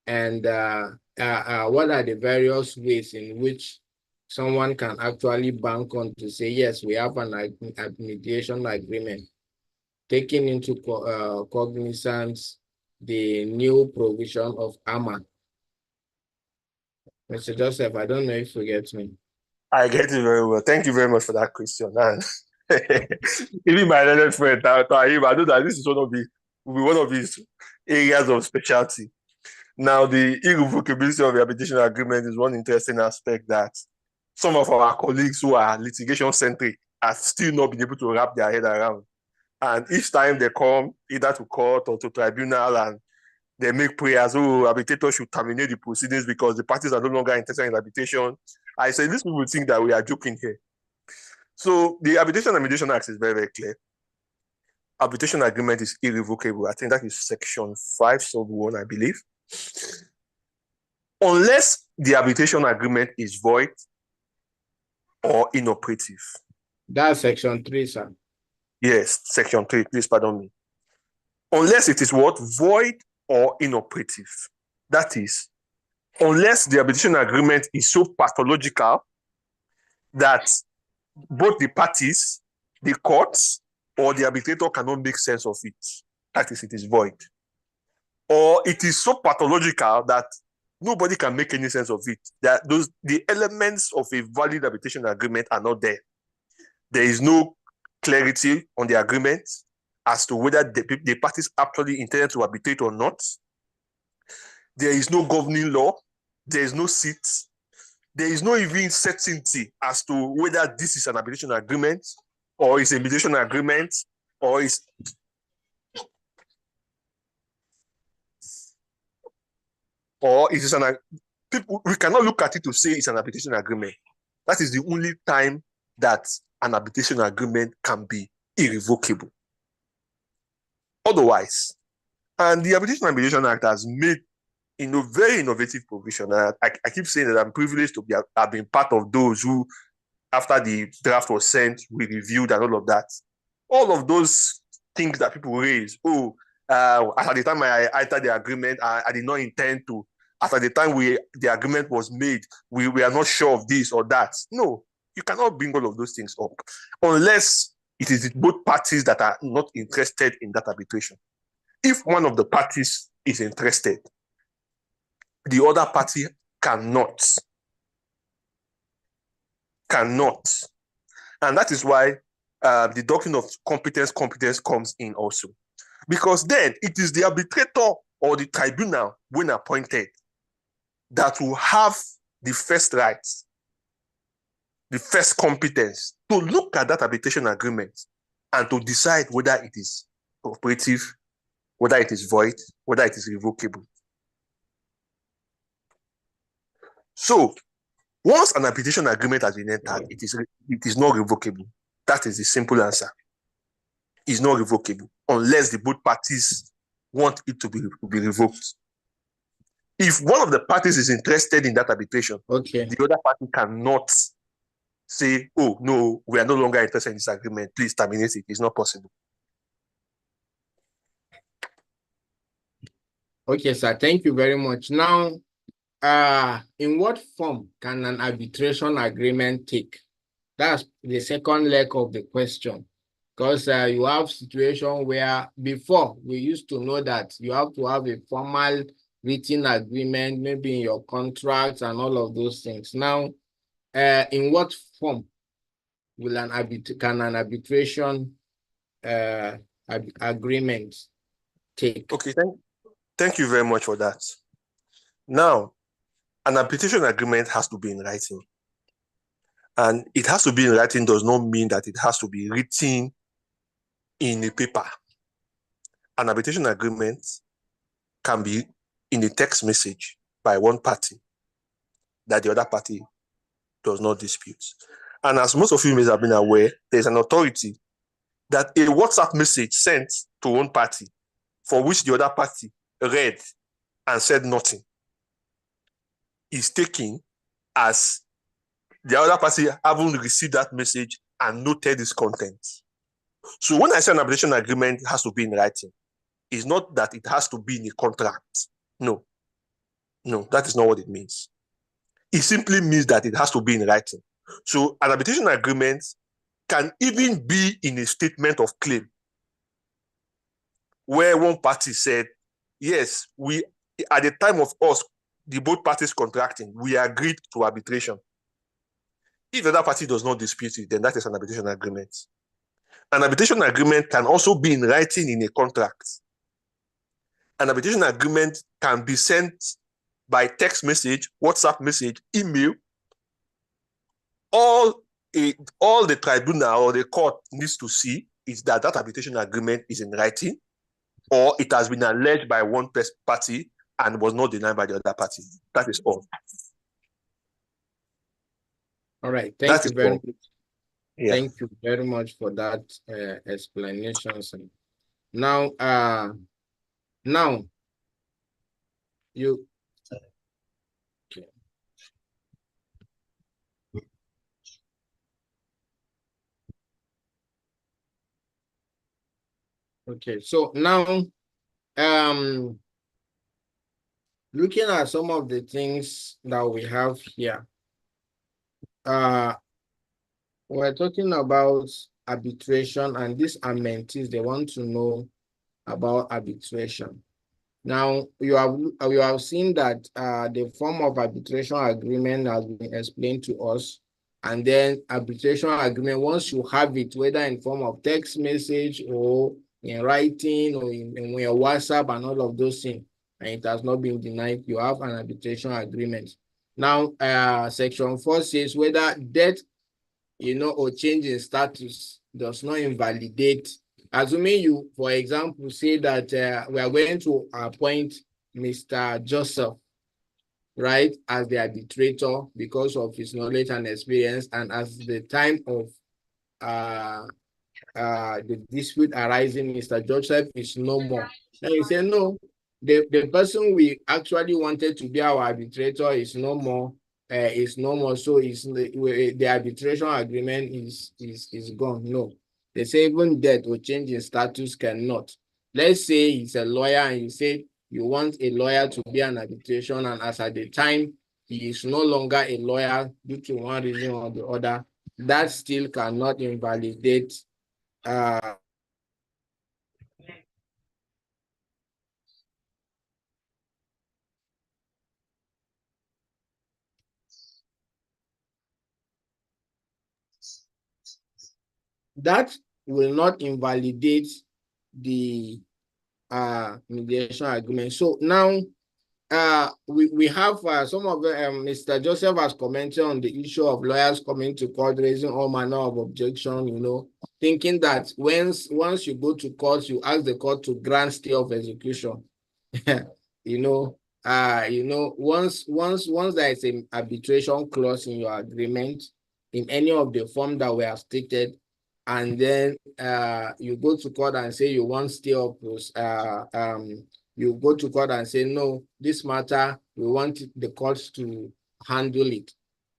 Speaker 6: And what are the various ways in which someone can actually bank on to say, yes, we have an mediation agreement, taking into cognizance the new provision of AMA? Mr. Joseph, I don't know if you get me.
Speaker 9: I get it very well. Thank you very much for that question. And even my learned friend, I know that this is will be one of his areas of specialty. Now, the irrevocability of the arbitration agreement is one interesting aspect that some of our colleagues who are litigation-centric have still not been able to wrap their head around. And each time they come either to court or to tribunal and they make prayers, oh, arbitrators should terminate the proceedings because the parties are no longer interested in arbitration. I say these people think that we are joking here. So the Arbitration and Mediation Act is very, very clear. Arbitration agreement is irrevocable. I think that is section 5, sub 1, I believe. Unless the arbitration agreement is void or inoperative.
Speaker 6: That's section 3, sir.
Speaker 9: Yes, section 3, please pardon me. Unless it is what? Void or inoperative. That is, unless the arbitration agreement is so pathological that both the parties, the courts, or the arbitrator cannot make sense of it. That is, it is void. Or it is so pathological that nobody can make any sense of it. That the elements of a valid arbitration agreement are not there. There is no clarity on the agreement as to whether the parties actually intended to arbitrate or not. There is no governing law. There is no seat. There is no even certainty as to whether this is an arbitration agreement or is a mediation agreement or is... or it is an people, we cannot look at it to say it's an arbitration agreement. That is the only time that an arbitration agreement can be irrevocable. Otherwise, and the Arbitration and Mediation Act has made very innovative provision. I keep saying that I'm privileged to have been part of those who, after the draft was sent, we reviewed and all of that. All of those things that people raise, at the time I entered the agreement, I did not intend to. After the time the agreement was made, we are not sure of this or that. No, you cannot bring all of those things up unless it is both parties that are not interested in that arbitration. If one of the parties is interested, the other party cannot. And that is why the doctrine of competence comes in also. Because then it is the arbitrator or the tribunal, when appointed, that will have the first rights, the first competence to look at that arbitration agreement and to decide whether it is operative, whether it is void, whether it is revocable. So, once an arbitration agreement has been entered, it is not revocable. That is the simple answer. It's not revocable unless the both parties want it to be revoked. If one of the parties is interested in that arbitration, the other party cannot say, oh, no, we are no longer interested in this agreement. Please terminate it. It's not possible.
Speaker 6: Okay, sir. Thank you very much. Now, in what form can an arbitration agreement take? That's the second leg of the question. Because you have situation where before we used to know that you have to have a formal written agreement, maybe in your contracts and all of those things. Now, in what form will can an arbitration agreement take?
Speaker 9: Okay, thank you very much for that. Now, an arbitration agreement has to be in writing. And it has to be in writing does not mean that it has to be written in a paper. An arbitration agreement can be in a text message by one party that the other party does not dispute. And as most of you may have been aware, there's an authority that a WhatsApp message sent to one party for which the other party read and said nothing is taken as the other party having received that message and noted its content. So when I say an arbitration agreement has to be in writing, it's not that it has to be in a contract. No, that is not what it means. It simply means that it has to be in writing. So an arbitration agreement can even be in a statement of claim where one party said, yes, we, at the time of us, the both parties contracting, we agreed to arbitration. If the other party does not dispute it, then that is an arbitration agreement. An arbitration agreement can also be in writing in a contract. An arbitration agreement can be sent by text message, WhatsApp message, email. All the tribunal or the court needs to see is that that arbitration agreement is in writing, or it has been alleged by one party and was not denied by the other party. That is all.
Speaker 6: All right. Thank you very much. Yeah. Thank you very much for that explanation. Now, you. Okay. Okay. So now, looking at some of the things that we have here, we're talking about arbitration, and these amenities, they want to know about arbitration. Now, you have seen that the form of arbitration agreement has been explained to us, and then arbitration agreement, once you have it, whether in form of text message or in writing or in your WhatsApp and all of those things, and it has not been denied, you have an arbitration agreement. Now, Section 4 says whether death, or change in status does not invalidate. Assuming you, for example, say that we are going to appoint Mr. Joseph right, as the arbitrator because of his knowledge and experience, and as the time of the dispute arising, Mr. Joseph is no more. Then he said, no, the person we actually wanted to be our arbitrator is no more. So the arbitration agreement is gone. No, they say even death or change in status cannot. Let's say he's a lawyer and you say you want a lawyer to be an arbitration, and as at the time he is no longer a lawyer due to one reason or the other, that still cannot invalidate that will not invalidate the mediation agreement. So now we have some of the Mr. Joseph has commented on the issue of lawyers coming to court raising all manner of objection, thinking that once you go to court, you ask the court to grant stay of execution. Once there is an arbitration clause in your agreement in any of the form that we have stated, and then you go to court and say you want stay of you go to court and say, no, this matter, we want the courts to handle it.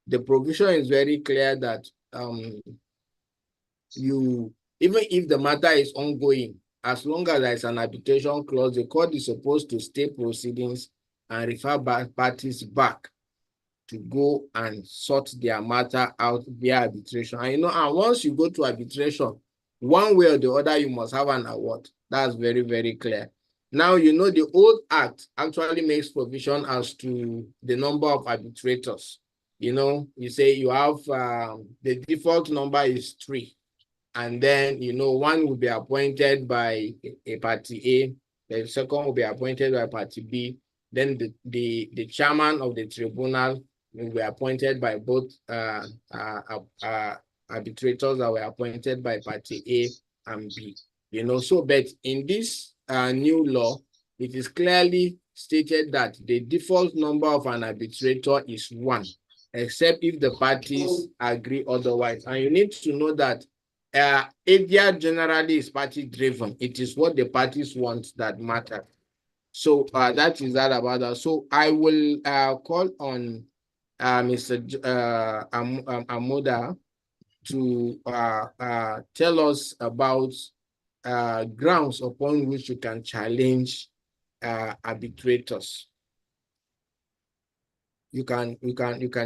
Speaker 6: The provision is very clear that even if the matter is ongoing, as long as there is an arbitration clause, the court is supposed to stay proceedings and refer parties back to go and sort their matter out via arbitration. And and once you go to arbitration, one way or the other, you must have an award. That's very, very clear. Now, the old act actually makes provision as to the number of arbitrators. You say you have the default number is 3. And then, one will be appointed by a party A, the second will be appointed by party B, then the chairman of the tribunal will be appointed by both arbitrators that were appointed by party A and B. But in this new law, it is clearly stated that the default number of an arbitrator is 1, except if the parties agree otherwise. And you need to know that ADR generally is party driven. It is what the parties want that matter. So that is that about that. So I will call on Mr. Amuda to tell us about grounds upon which you can challenge arbitrators. You can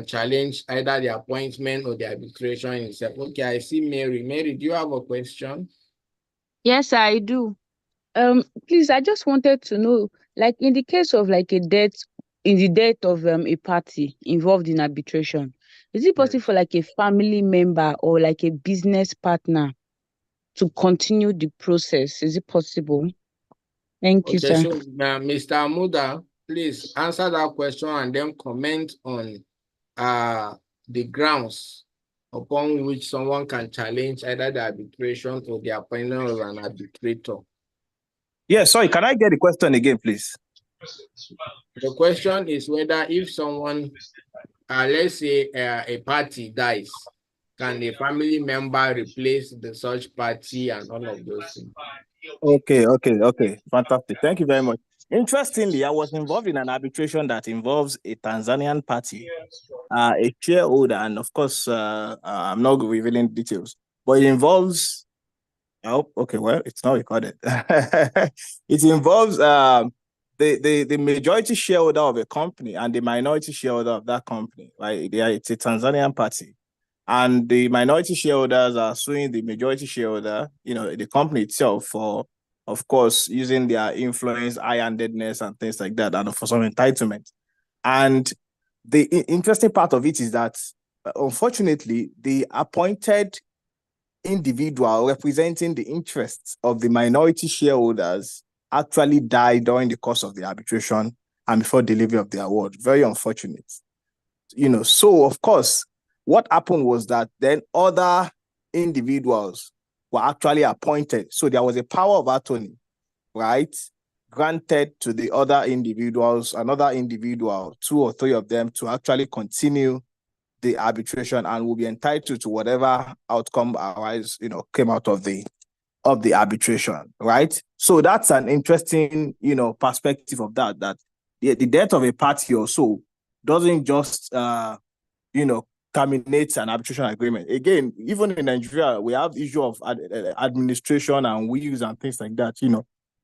Speaker 6: challenge either the appointment or the arbitration itself. Okay, I see Mary. Mary, do you have a question?
Speaker 8: Yes, I do. Please, I just wanted to know, like in the case of like in the death of a party involved in arbitration, is it possible for like a family member or like a business partner to continue the process? Is it possible? Thank you, sir.
Speaker 6: So, Mr. Amuda, please answer that question and then comment on the grounds upon which someone can challenge either the arbitration or the appointment of an arbitrator.
Speaker 5: Yeah, sorry, can I get the question again, please?
Speaker 6: The question is whether if someone, let's say a party dies, can a family member replace the such party and all of those things?
Speaker 5: Okay. Fantastic. Thank you very much. Interestingly, I was involved in an arbitration that involves a Tanzanian party, a shareholder, and of course, I'm not revealing details, but it involves. Oh, okay. Well, it's not recorded. It involves the majority shareholder of a company and the minority shareholder of that company. Right? It's a Tanzanian party. And the minority shareholders are suing the majority shareholder, the company itself, for, of course, using their influence, high-handedness, and things like that, and for some entitlement. And the interesting part of it is that, unfortunately, the appointed individual representing the interests of the minority shareholders actually died during the course of the arbitration and before delivery of the award. Very unfortunate. So, of course, what happened was that then other individuals were actually appointed. So there was a power of attorney, right, granted to the other individuals, another individual, 2 or 3 of them, to actually continue the arbitration and will be entitled to whatever outcome came out of the arbitration, right? So that's an interesting, perspective of that the death of a party or so doesn't just, terminate an arbitration agreement. Again, even in Nigeria, we have the issue of administration and wills and things like that,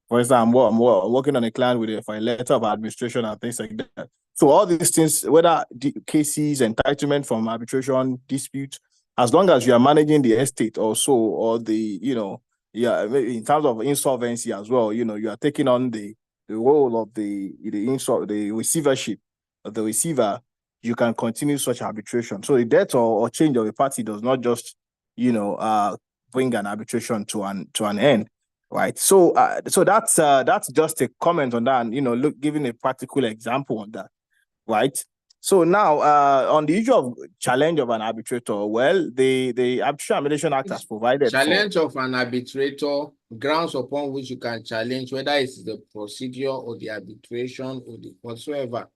Speaker 5: For example, I'm working on a client for a letter of administration and things like that. So all these things, whether the cases, entitlement from arbitration, dispute, as long as you are managing the estate also, or the, in terms of insolvency as well, you are taking on the role of the receivership of the receiver, you can continue such arbitration. So the death or change of a party does not just, bring an arbitration to an end. Right. So that's just a comment on that, and giving a practical example on that. Right. So now on the issue of challenge of an arbitrator, well, the Arbitration and Mediation Act has provided
Speaker 6: challenge of an arbitrator, grounds upon which you can challenge whether it's the procedure or the arbitration or the whatsoever.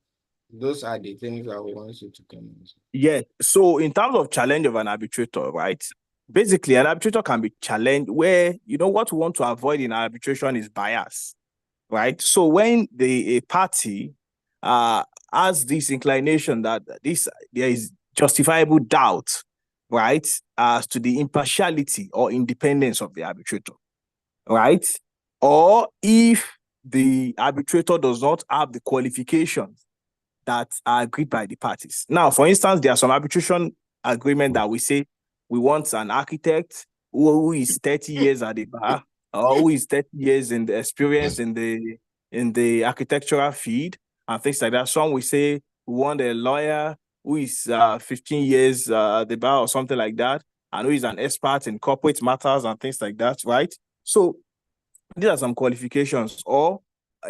Speaker 6: Those are the things I want you to comment.
Speaker 5: Yeah. So in terms of challenge of an arbitrator, right? Basically, an arbitrator can be challenged where, what we want to avoid in arbitration is bias, right? So when a party has this inclination that there is justifiable doubt, right, as to the impartiality or independence of the arbitrator, right? Or if the arbitrator does not have the qualifications that are agreed by the parties. Now, for instance, there are some arbitration agreement that we say we want an architect who is 30 years at the bar, or who is 30 years in the experience in the architectural field and things like that. Some we say we want a lawyer who is 15 years at the bar or something like that, and who is an expert in corporate matters and things like that, right? So these are some qualifications. Or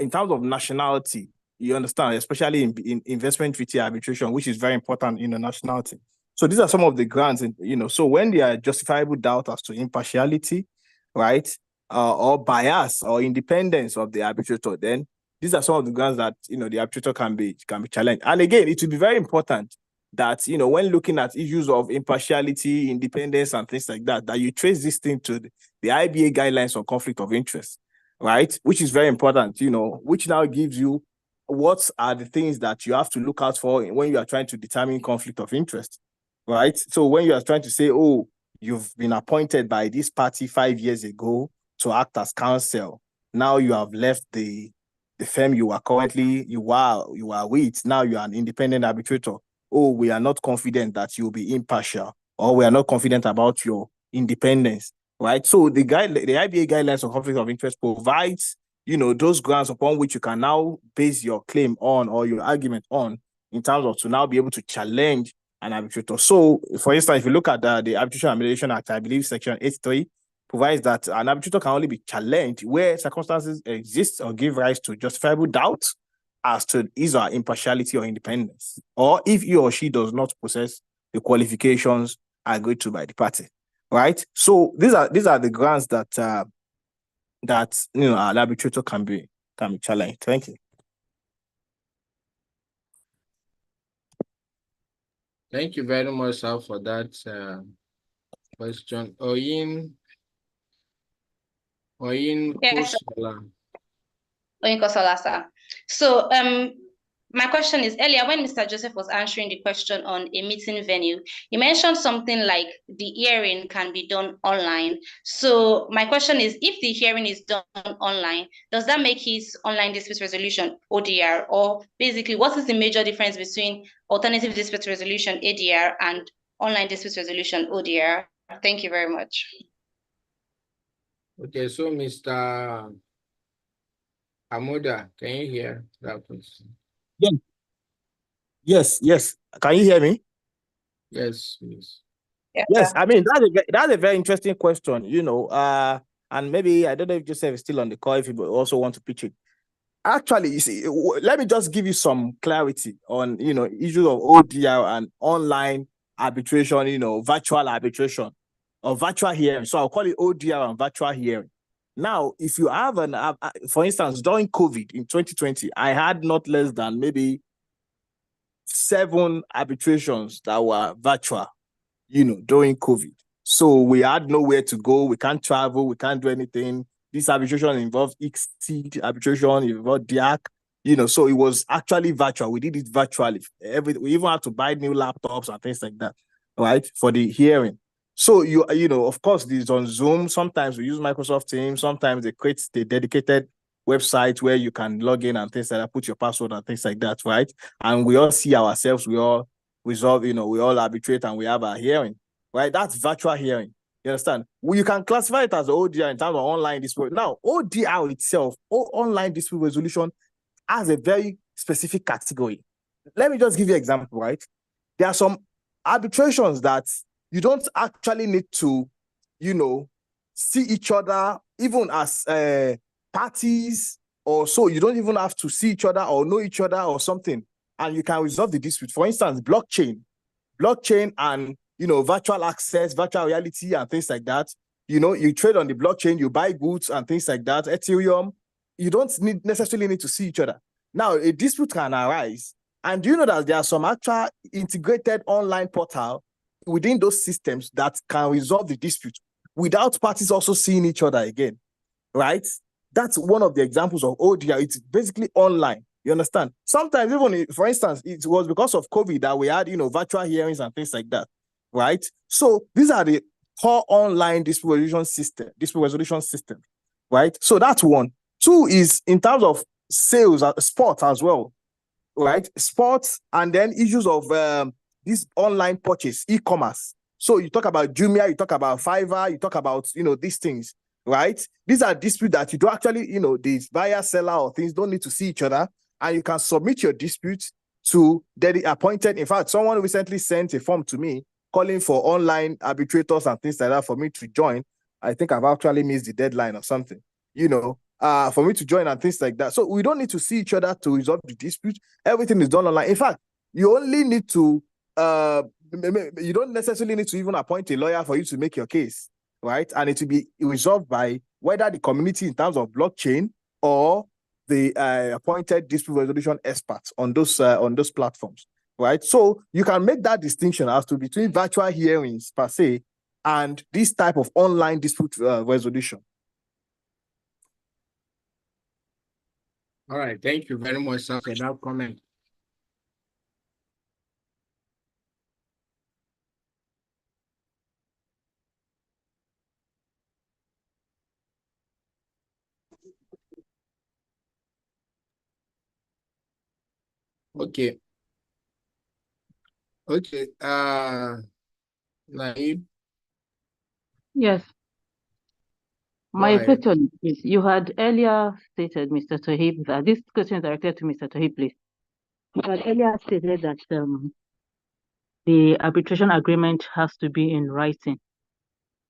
Speaker 5: in terms of nationality, you understand, especially in investment treaty arbitration, which is very important in nationality. So these are some of the grounds, so when there are justifiable doubt as to impartiality, right, or bias or independence of the arbitrator, then these are some of the grounds that, the arbitrator can be challenged. And again, it will be very important that, when looking at issues of impartiality, independence, and things like that, that you trace this thing to the IBA guidelines on conflict of interest, right, which is very important, which now gives you what are the things that you have to look out for when you are trying to determine conflict of interest, right? So when you are trying to say, oh, you've been appointed by this party 5 years ago to act as counsel, now you have left the firm you are with, now you are an independent arbitrator. Oh, we are not confident that you'll be impartial, or we are not confident about your independence, right? So the IBA guidelines on conflict of interest provides those grounds upon which you can now base your claim on, or your argument on, in terms of to now be able to challenge an arbitrator. So, for instance, if you look at the Arbitration and Mediation Act, I believe Section 83 provides that an arbitrator can only be challenged where circumstances exist or give rise to justifiable doubt as to his or her impartiality or independence, or if he or she does not possess the qualifications agreed to by the party, right? So these are the grounds that an arbitrator can be challenged. Thank you.
Speaker 6: Thank you very much, sir, for that question. Oyin
Speaker 1: Yes,
Speaker 6: Kosola.
Speaker 1: Oyin Kosola, sir. So my question is, earlier when Mr. Joseph was answering the question on a meeting venue, he mentioned something like the hearing can be done online. So my question is, if the hearing is done online, does that make his online dispute resolution ODR? Or basically, what is the major difference between alternative dispute resolution ADR and online dispute resolution ODR? Thank you very much.
Speaker 6: Okay, so Mr. Amuda, can you hear that question?
Speaker 5: Yes. Can you hear me?
Speaker 6: Yes, please.
Speaker 5: Yes, I mean, that's a very interesting question, and maybe, I don't know if Joseph is still on the call, if you also want to pitch it. Actually, you see, let me just give you some clarity on, issues of ODR and online arbitration, virtual arbitration or virtual hearing. So I'll call it ODR and virtual hearing, Now, if you have for instance, during COVID in 2020, I had not less than maybe 7 arbitrations that were virtual, during COVID. So we had nowhere to go. We can't travel. We can't do anything. This arbitration involved ICSID arbitration, involved DIAC, so it was actually virtual. We did it virtually. We even had to buy new laptops and things like that, right, for the hearing. So of course, this is on Zoom. Sometimes we use Microsoft Teams. Sometimes they create the dedicated website where you can log in and things like that, put your password and things like that, right? And we all see ourselves. We all resolve. We all arbitrate and we have our hearing, right? That's virtual hearing. You understand? You can classify it as ODR in terms of online dispute. Now, ODR itself, online dispute resolution, has a very specific category. Let me just give you an example, right? There are some arbitrations that you don't actually need to, see each other, even as parties or so. You don't even have to see each other or know each other or something, and you can resolve the dispute. For instance, blockchain and, virtual access, virtual reality and things like that. You trade on the blockchain, you buy goods and things like that, Ethereum. You don't necessarily need to see each other. Now, a dispute can arise. And do you know that there are some actual integrated online portal within those systems that can resolve the dispute without parties also seeing each other again, right? That's one of the examples of ODR. It's basically online. You understand? Sometimes even, for instance, it was because of COVID that we had, virtual hearings and things like that, right? So these are the core online dispute resolution system, right? So that's one. 2 is in terms of sales, sports as well, right? Sports, and then issues of this online purchase, e-commerce. So you talk about Jumia, you talk about Fiverr, you talk about, these things, right? These are disputes that you don't actually, the buyer, seller, or things don't need to see each other, and you can submit your dispute to the appointed. In fact, someone recently sent a form to me calling for online arbitrators and things like that for me to join. I think I've actually missed the deadline or something, for me to join and things like that. So we don't need to see each other to resolve the dispute. Everything is done online. In fact, you only need to, you don't necessarily need to even appoint a lawyer for you to make your case, right? And it will be resolved by whether the community in terms of blockchain or the appointed dispute resolution experts on those platforms, right? So you can make that distinction as to between virtual hearings per se and this type of online dispute resolution.
Speaker 6: All right, thank you very much, sir, for that comment. Okay. Okay. Naib.
Speaker 10: Yes. My question is, you had earlier stated, Mr. Tohib, that this question is directed to Mr. Tohib, please. You had earlier stated that the arbitration agreement has to be in writing.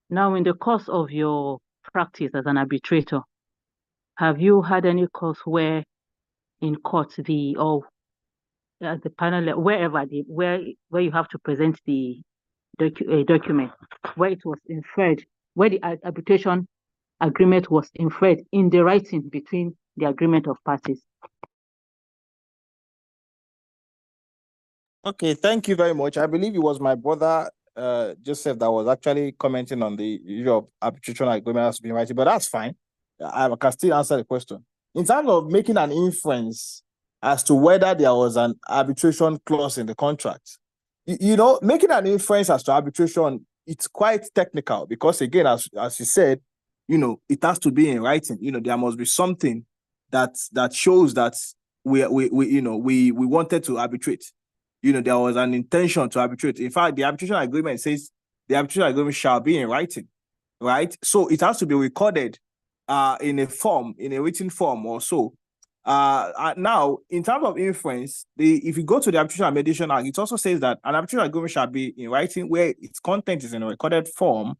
Speaker 10: Now, in the course of your practice as an arbitrator, have you had any course where in court the panel, where you have to present the document, where it was inferred, where the arbitration agreement was inferred in the writing between the agreement of parties?
Speaker 5: Okay, thank you very much. I believe it was my brother Joseph that was actually commenting on the issue of arbitration agreement has been writing, but that's fine. I can still answer the question. In terms of making an inference as to whether there was an arbitration clause in the contract, making an inference as to arbitration, it's quite technical because, again, as you said, it has to be in writing. There must be something that shows that we wanted to arbitrate. There was an intention to arbitrate. In fact, the arbitration agreement says the arbitration agreement shall be in writing, right? So it has to be recorded in a written form or so. Now, in terms of inference, if you go to the Arbitration and Mediation Act, it also says that an arbitration agreement shall be in writing where its content is in a recorded form,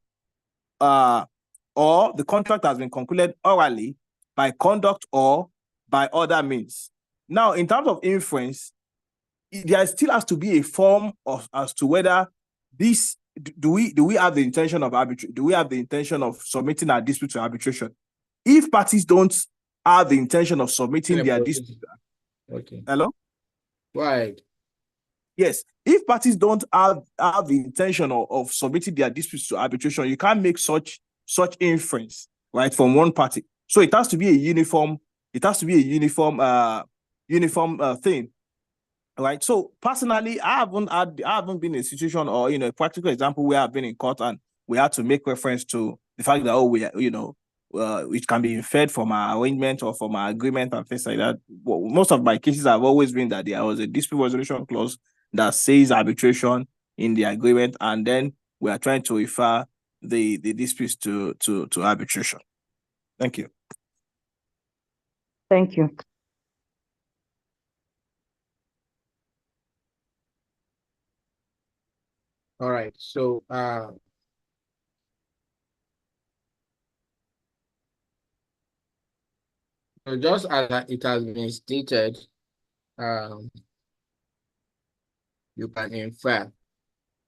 Speaker 5: or the contract has been concluded orally by conduct or by other means. Now, in terms of inference, there still has to be a form as to whether this do we have the intention of arbitration? Do we have the intention of submitting our dispute to arbitration? if parties don't have the intention of submitting their dispute.
Speaker 6: Okay.
Speaker 5: Hello?
Speaker 6: Go ahead.
Speaker 5: Yes, if parties don't have the intention of submitting their disputes to arbitration, you can't make such inference, right, from one party. So it has to be a uniform. It has to be a uniform thing, right? So personally, I haven't been in a situation or a practical example where I've been in court and we had to make reference to the fact that which can be inferred from our arrangement or from our agreement and things like that. Well, most of my cases have always been that there was a dispute resolution clause that says arbitration in the agreement, and then we are trying to refer the disputes to arbitration. Thank you.
Speaker 10: Thank you.
Speaker 6: All right. So just as it has been stated, you can infer.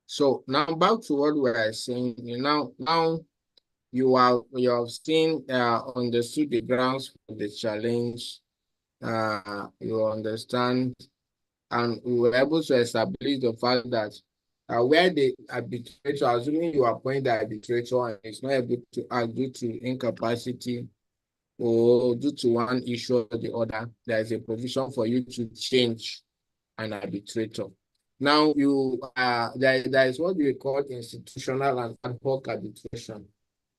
Speaker 6: So now back to what we are saying. Now you have seen understood the grounds for the challenge. You understand, and we were able to establish the fact that where the arbitrator, assuming you appoint the arbitrator and is not able to act due to incapacity or due to one issue or the other, there is a provision for you to change an arbitrator. Now there is what we call institutional and ad hoc arbitration.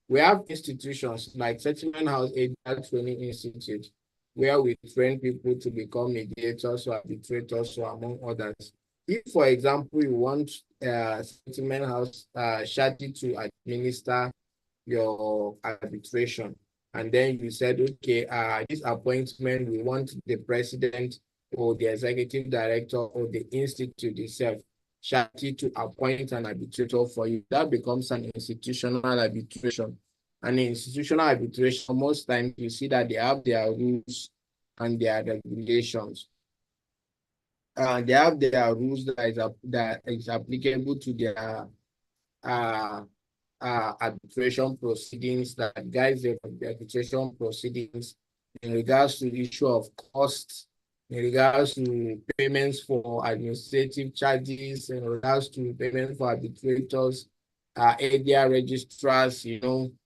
Speaker 6: We have institutions like Settlement House ADR Training Institute, where we train people to become mediators or arbitrators, or among others. If, for example, you want Settlement House Shadi to administer your arbitration, and then you said, okay, this appointment, we want the president or the executive director or the institute itself, Shadi, to appoint an arbitrator for you. That becomes an institutional arbitration. And in institutional arbitration, most times you see that they have their rules and their regulations. They have their rules that is applicable to their arbitration proceedings, that guides the arbitration proceedings in regards to the issue of costs, in regards to payments for administrative charges, in regards to payment for arbitrators, ADR registrars,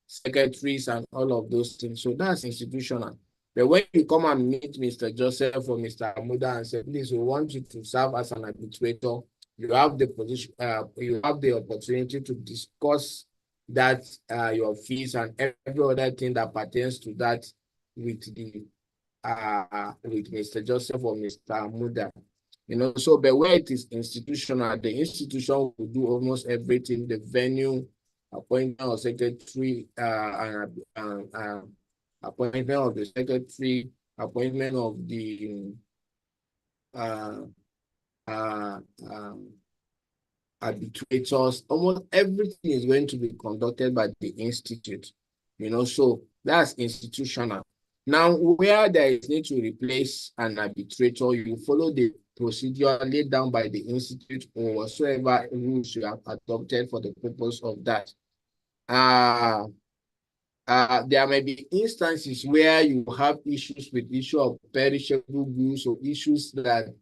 Speaker 6: secretaries, and all of those things. So that's institutional. But when you come and meet Mr. Joseph or Mr. Amuda and say, please, we want you to serve as an arbitrator, you have the position, you have the opportunity to discuss that your fees and every other thing that pertains to that with Mr. Joseph or Mr. Amuda. So but where it is institutional, the institution will do almost everything: the venue, appointment of secretary, appointment of the secretary, appointment of the arbitrators. Almost everything is going to be conducted by the institute, so that's institutional. Now, where there is need to replace an arbitrator, you follow the procedure laid down by the institute or whatsoever rules you have adopted for the purpose of that. There may be instances where you have issues with issue of perishable goods or issues that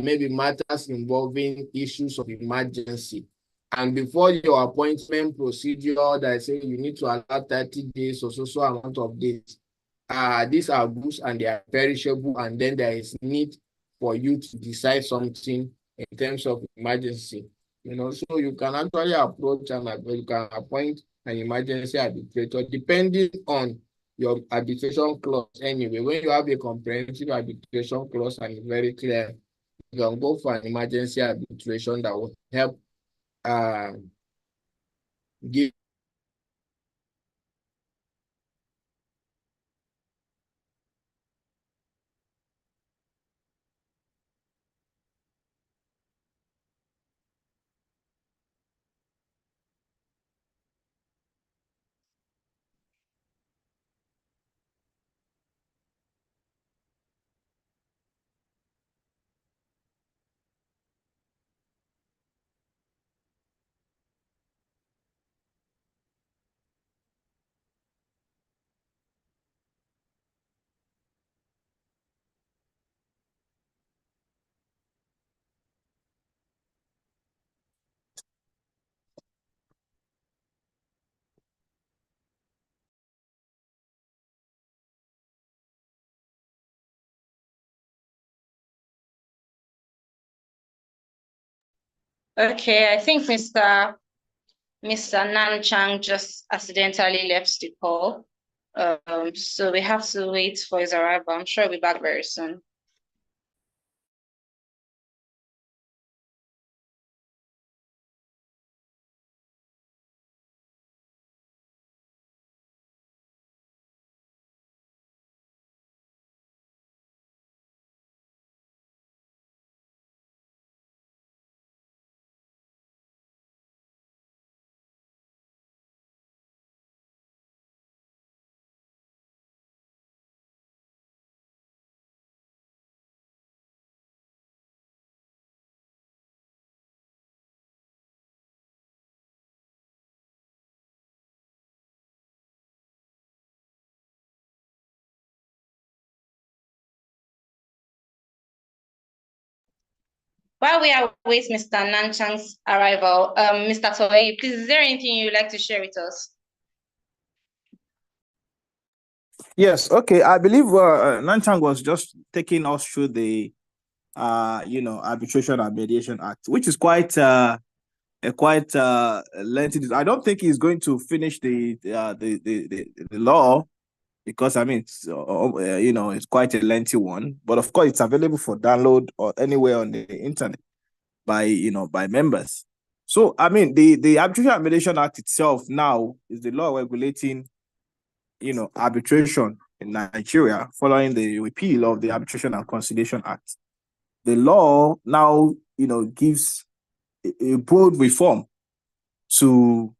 Speaker 6: maybe matters involving issues of emergency. And before your appointment procedure that say you need to allow 30 days or so amount of days, these are goods and they are perishable, and then there is need for you to decide something in terms of emergency. So you can actually approach and you can appoint an emergency arbitrator depending on your arbitration clause. Anyway, when you have a comprehensive arbitration clause and it's very clear, you can go for an emergency arbitration that will help give
Speaker 1: Okay, I think Mr. Nan Chang just accidentally left the call. So we have to wait for his arrival. I'm sure he'll be back very soon. While we await Mr. Nanchang's arrival, Mr. Toei, please, is there anything you'd like to share with us?
Speaker 5: Yes, okay. I believe Nanchang was just taking us through the Arbitration and Mediation Act, which is quite lengthy. I don't think he's going to finish the law, because I mean it's quite a lengthy one. But of course, it's available for download or anywhere on the internet by members. So I mean, the Arbitration and Mediation Act itself now is the law regulating arbitration in Nigeria following the repeal of the Arbitration and Conciliation Act. The law now gives a broad reform to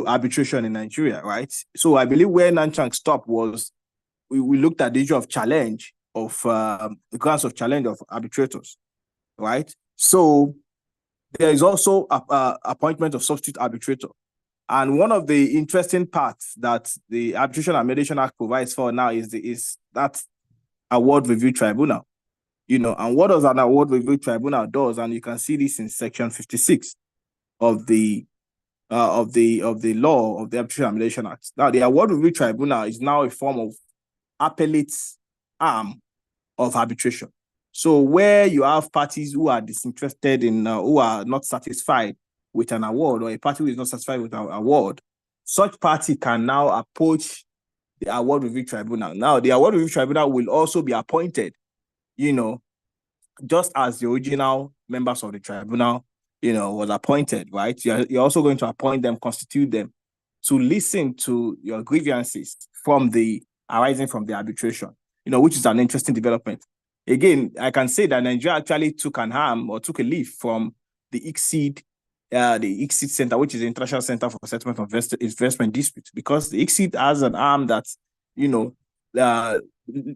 Speaker 5: arbitration in Nigeria, right? So I believe where Nanchang stopped was we looked at the issue of challenge of the grounds of challenge of arbitrators, right? So there is also appointment of substitute arbitrator. And one of the interesting parts that the Arbitration and Mediation Act provides for now is that award review tribunal. And what does an award review tribunal does, and you can see this in section 56 of the law of the Arbitration and Mediation Act. Now, the award review tribunal is now a form of appellate arm of arbitration. So where you have parties who are disinterested in, who are not satisfied with an award, or a party who is not satisfied with an award, such party can now approach the award review tribunal. Now, the award review tribunal will also be appointed, just as the original members of the tribunal, was appointed, right? You're also going to appoint them, constitute them to listen to your grievances arising from the arbitration, which is an interesting development. Again, I can say that Nigeria actually took a leaf from the ICSID Center, which is the International Center for Settlement of Investment Disputes, because the ICSID has an arm that,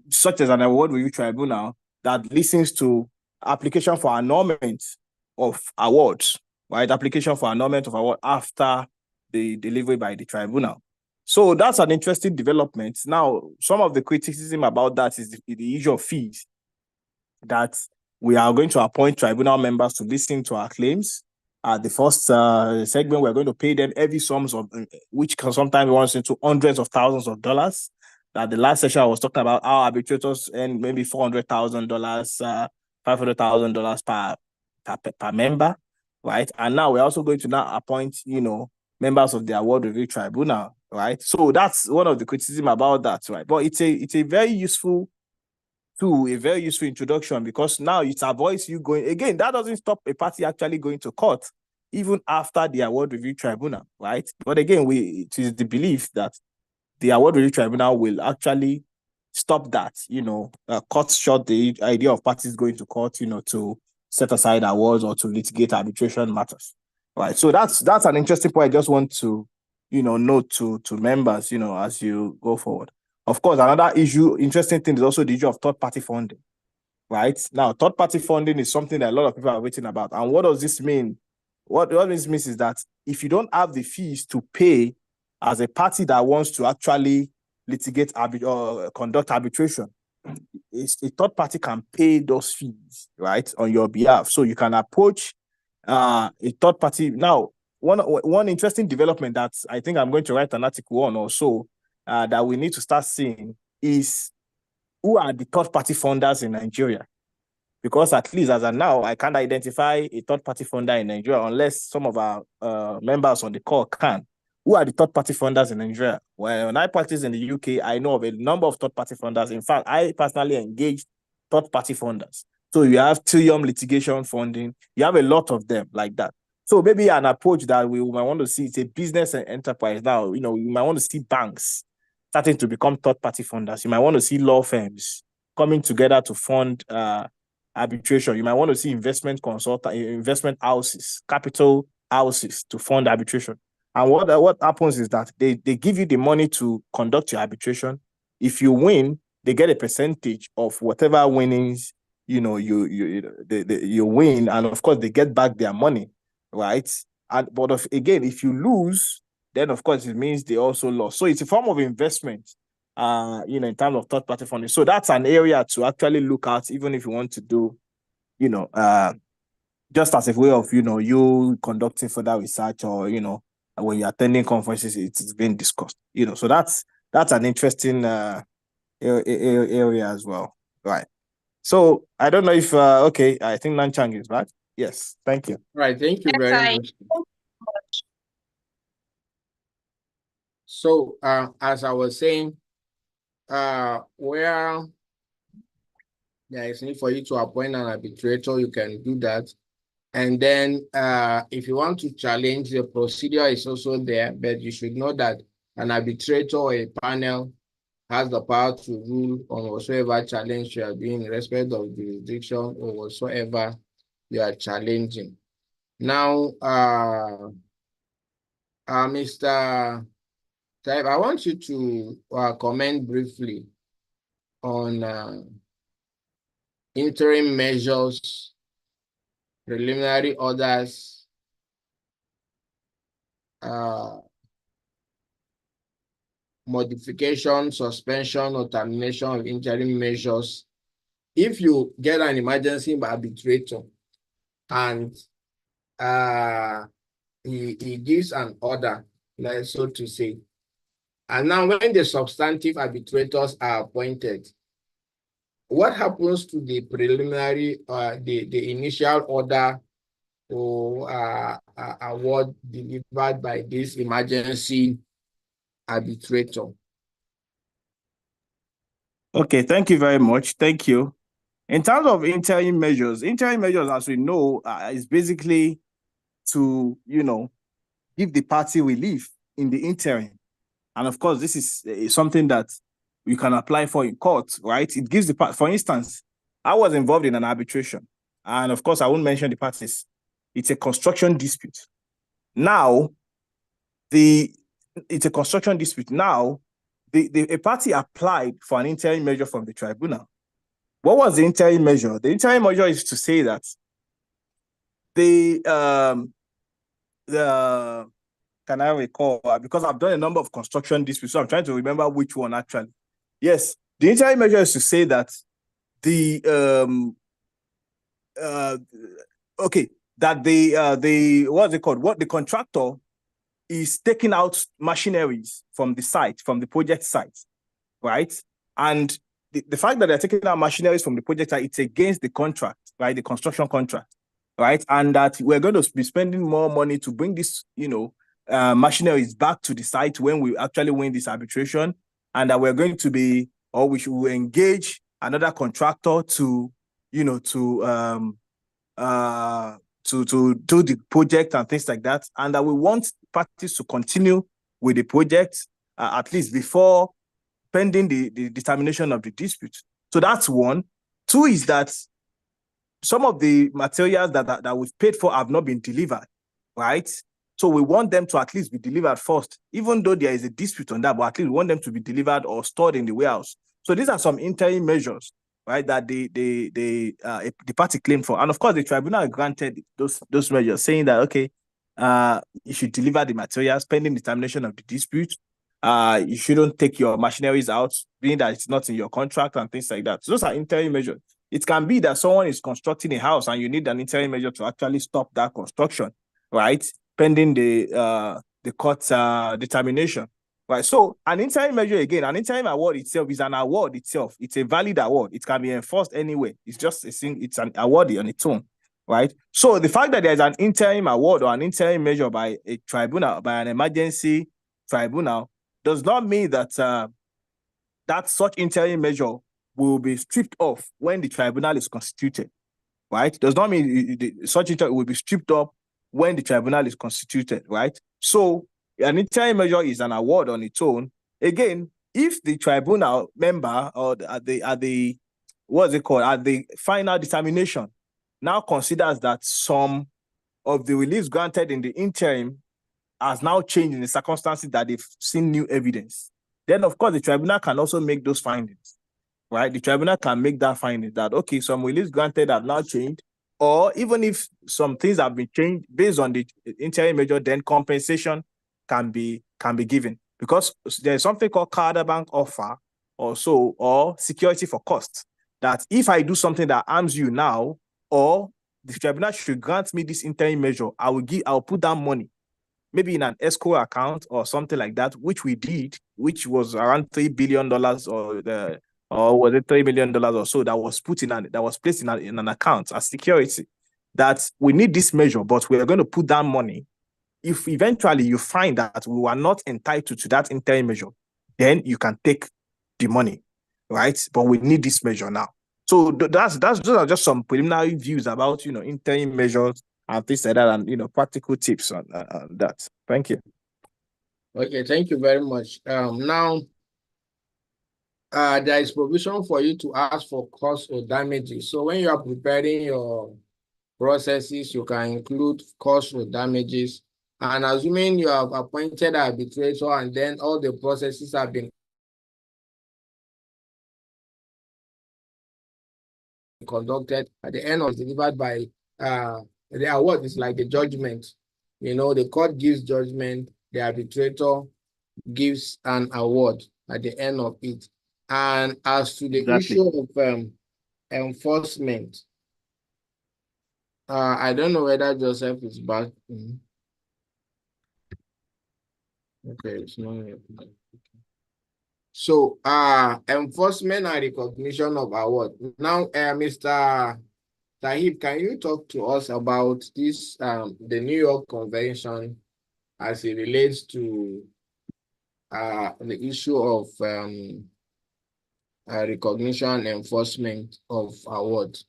Speaker 5: such as an award review tribunal that listens to application for annulment of awards, right? Application for annulment of award after the delivery by the tribunal. So that's an interesting development. Now, some of the criticism about that is the issue of fees, that we are going to appoint tribunal members to listen to our claims. The first segment, we're going to pay them heavy sums of, which can sometimes runs into hundreds of thousands of dollars. The last session I was talking about our arbitrators earn maybe $400,000, $500,000 per member, right? And now we're also going to now appoint, members of the award review tribunal, right? So that's one of the criticism about that, right? But it's a very useful tool, a very useful introduction, because now it avoids you going again. That doesn't stop a party actually going to court even after the award review tribunal, right? But again, it is the belief that the award review tribunal will actually stop that, cut short the idea of parties going to court, to set aside awards or to litigate arbitration matters, right? So that's an interesting point I just want to, note to members, as you go forward. Of course, another interesting thing is also the issue of third-party funding, right? Now, third-party funding is something that a lot of people are waiting about. And what does this mean? What this means is that if you don't have the fees to pay as a party that wants to actually litigate or conduct arbitration, a third party can pay those fees, right, on your behalf. So you can approach a third party. Now, one interesting development that I think I'm going to write an article on also, that we need to start seeing, is who are the third party funders in Nigeria, because at least as of now, I can't identify a third-party funder in Nigeria unless some of our members on the call can. Who are the third-party funders in Nigeria? Well, when I practice in the UK, I know of a number of third-party funders. In fact, I personally engaged third-party funders. So you have Trillium litigation funding. You have a lot of them like that. So maybe an approach that we might want to see, it's a business and enterprise now. You might want to see banks starting to become third-party funders. You might want to see law firms coming together to fund arbitration. You might want to see investment houses, capital houses to fund arbitration. And what happens is that they give you the money to conduct your arbitration. If you win, they get a percentage of whatever winnings you win, and of course they get back their money, right? But again, if you lose, then of course it means they also lost. So it's a form of investment, in terms of third-party funding. So that's an area to actually look at, even if you want to do, just as a way of you conducting further research, or when you're attending conferences, it's being discussed. So that's an interesting area as well, right? So I don't know if okay, I think Nanchang is back. Yes, thank you.
Speaker 6: Right, thank you very much. So as I was saying, where there is need for you to appoint an arbitrator, you can do that. And then if you want to challenge, the procedure is also there, but you should know that an arbitrator or a panel has the power to rule on whatsoever challenge you are doing in respect of jurisdiction or whatsoever you are challenging. Now, Mr. Taib, I want you to comment briefly on interim measures, preliminary orders, modification, suspension, or termination of interim measures. If you get an emergency arbitrator and he gives an order, so to say, and now when the substantive arbitrators are appointed, what happens to the preliminary, the initial order or award delivered by this emergency arbitrator?
Speaker 5: Okay, thank you very much. Thank you. In terms of interim measures, as we know, is basically to, give the party relief in the interim. And of course, this is something that you can apply for in court, right? It gives the part, for instance, I was involved in an arbitration. And of course, I won't mention the parties. It's a construction dispute. Now, it's a construction dispute. Now, a party applied for an interim measure from the tribunal. What was the interim measure? The interim measure is to say that can I recall, because I've done a number of construction disputes, so I'm trying to remember which one actually. Yes, the interim measure is to say that what's it called? What the contractor is taking out machineries from the site, from the project site, right? And the fact that they're taking out machineries from the project site, it's against the contract, right? The construction contract, right? And that we're going to be spending more money to bring this, machineries back to the site when we actually win this arbitration, and that we're going to be, or we should engage another contractor to do the project and things like that, and that we want parties to continue with the project at least before pending the determination of the dispute. So that's one. Two is that some of the materials that we've paid for have not been delivered, right? So we want them to at least be delivered first, even though there is a dispute on that, but at least we want them to be delivered or stored in the warehouse. So these are some interim measures, right, that the party claimed for. And of course, the tribunal granted those measures, saying that, okay, you should deliver the materials pending determination of the dispute. You shouldn't take your machineries out, being that it's not in your contract and things like that. So those are interim measures. It can be that someone is constructing a house and you need an interim measure to actually stop that construction, right, pending the court's determination. Right. So an interim measure, again, an interim award itself is an award itself. It's a valid award. It can be enforced anyway. It's just it's an award on its own. Right. So the fact that there's an interim award or an interim measure by a tribunal, by an emergency tribunal, does not mean that that such interim measure will be stripped off when the tribunal is constituted. Right. Does not mean such interim will be stripped off when the tribunal is constituted. Right. So an interim measure is an award on its own. Again, if the tribunal member or at the what's it called, at the final determination now considers that some of the reliefs granted in the interim has now changed in the circumstances that they've seen new evidence, then of course the tribunal can also make those findings. Right? The tribunal can make that finding that, okay, some reliefs granted have now changed, or even if some things have been changed based on the interim measure, then compensation can be given, because there's something called counterbank offer or security for cost, that if I do something that harms you now, or the tribunal should grant me this interim measure, I'll put down money, maybe in an escrow account or something like that, which we did, which was around $3 billion or was it $3 million or so that was placed in an account as security, that we need this measure, but we are going to put down money. If eventually you find that we are not entitled to that interim measure, then you can take the money, right? But we need this measure now. So those are just some preliminary views about interim measures and things like that, and practical tips on that. Thank you.
Speaker 6: Okay, thank you very much. Now, there is provision for you to ask for costs or damages. So when you are preparing your processes, you can include costs or damages. And assuming you have appointed an arbitrator and then all the processes have been conducted, at the end of delivered by the award is like the judgment. The court gives judgment, the arbitrator gives an award at the end of it. And as to the issue of enforcement, I don't know whether Joseph is back. Okay, it's not yet. So, enforcement and recognition of award. Now, Mr. Tahib, can you talk to us about this, the New York Convention, as it relates to the issue of recognition and enforcement of awards?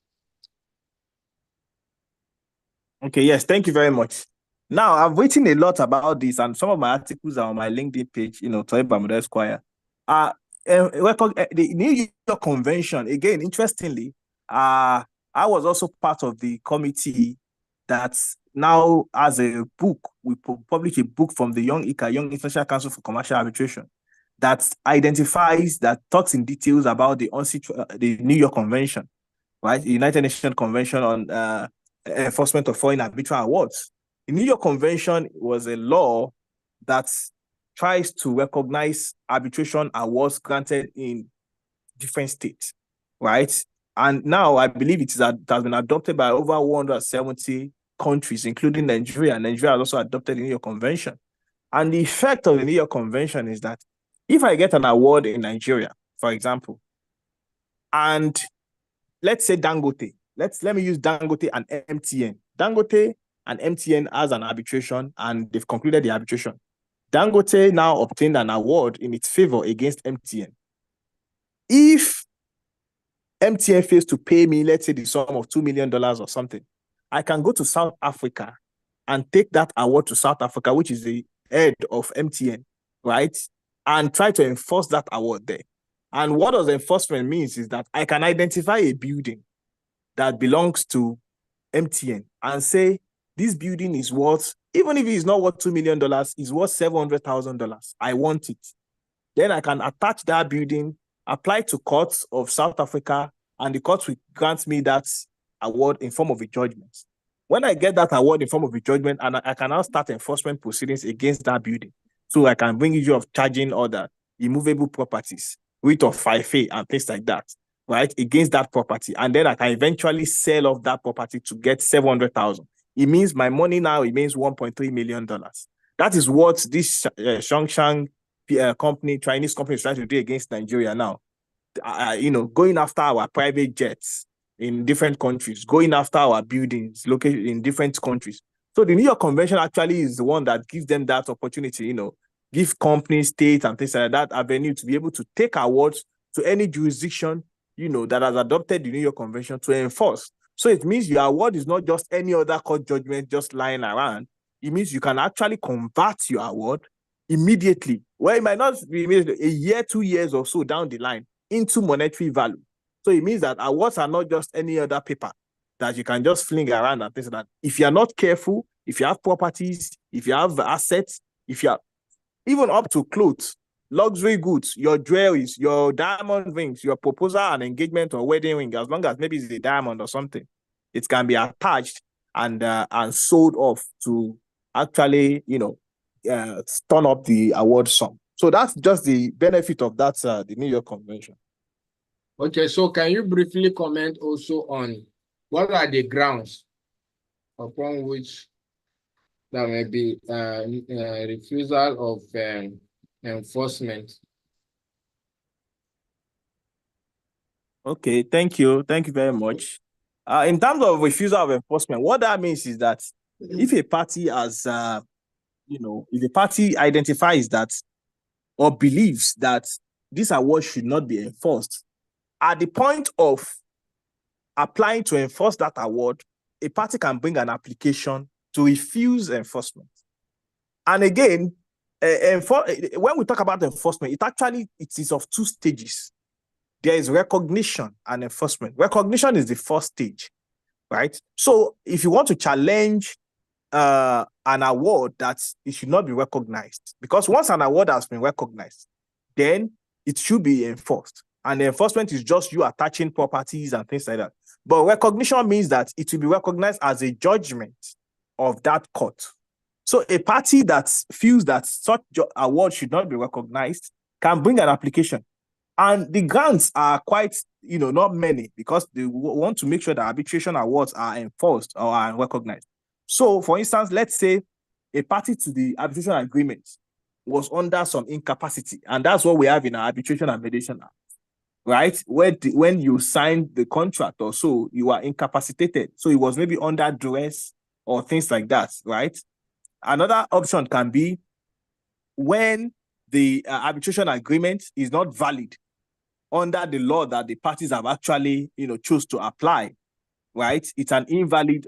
Speaker 5: Okay, yes, thank you very much. Now, I've written a lot about this, and some of my articles are on my LinkedIn page, Toy Bermuda Esquire. The New York Convention, again, interestingly, I was also part of the committee that now has a book. We published a book from the Young International Council for Commercial Arbitration that talks in details about the New York Convention, right? The United Nations Convention on enforcement of foreign arbitral awards. The New York Convention was a law that tries to recognize arbitration awards granted in different states, right? And now I believe it has been adopted by over 170 countries, including Nigeria. Nigeria has also adopted the New York Convention. And the effect of the New York Convention is that if I get an award in Nigeria, for example, and let's say Dangote, let me use Dangote and MTN. Dangote and MTN has an arbitration and they've concluded the arbitration. Dangote now obtained an award in its favor against MTN. If MTN fails to pay me, let's say the sum of $2 million or something, I can go to South Africa and take that award to South Africa, which is the head of MTN, right? And try to enforce that award there. And what does enforcement means is that I can identify a building that belongs to MTN and say, this building is worth, even if it is not worth $2 million, it's worth $700,000. I want it. Then I can attach that building, apply to courts of South Africa, and the court will grant me that award in form of a judgment. When I get that award in form of a judgment, and I can now start enforcement proceedings against that building. So I can bring issue of charging other immovable properties, writ of FIFA and things like that, right, against that property. And then I can eventually sell off that property to get $700,000. It means my money now, it means $1.3 million. That is what this Shang company, Chinese companies trying to do against Nigeria now. Going after our private jets in different countries, going after our buildings located in different countries. So the New York Convention actually is the one that gives them that opportunity, give companies, states, and things like that avenue to be able to take awards to any jurisdiction, that has adopted the New York Convention to enforce. So it means your award is not just any other court judgment just lying around. It means you can actually convert your award immediately. Well, it might not be immediately, a year, 2 years or so down the line, into monetary value. So it means that awards are not just any other paper that you can just fling around and things like that. If you're not careful, if you have properties, if you have assets, if you are even up to clothes, luxury goods, your jewelries, your diamond rings, your proposal and engagement or wedding ring, as long as maybe it's a diamond or something, it can be attached and sold off to actually, turn up the award sum. So that's just the benefit of that, the New York Convention.
Speaker 6: Okay, so can you briefly comment also on what are the grounds upon which there may be refusal of enforcement?
Speaker 5: Okay, thank you. Thank you very much. In terms of refusal of enforcement, what that means is that if a party has, if a party identifies that or believes that this award should not be enforced, at the point of applying to enforce that award, a party can bring an application to refuse enforcement. And again, when we talk about enforcement, it is of two stages. There is recognition and enforcement. Recognition is the first stage, right? So if you want to challenge an award, that it should not be recognized, because once an award has been recognized, then it should be enforced. And the enforcement is just you attaching properties and things like that. But recognition means that it will be recognized as a judgment of that court. So a party that feels that such award should not be recognized can bring an application. And the grants are quite, not many, because they want to make sure that arbitration awards are enforced or are recognized. So, for instance, let's say a party to the arbitration agreement was under some incapacity, and that's what we have in our Arbitration and Mediation Act, right? When you signed the contract or so, you are incapacitated. So it was maybe under duress or things like that, right? Another option can be when the arbitration agreement is not valid under the law that the parties have actually, chose to apply, right? It's an invalid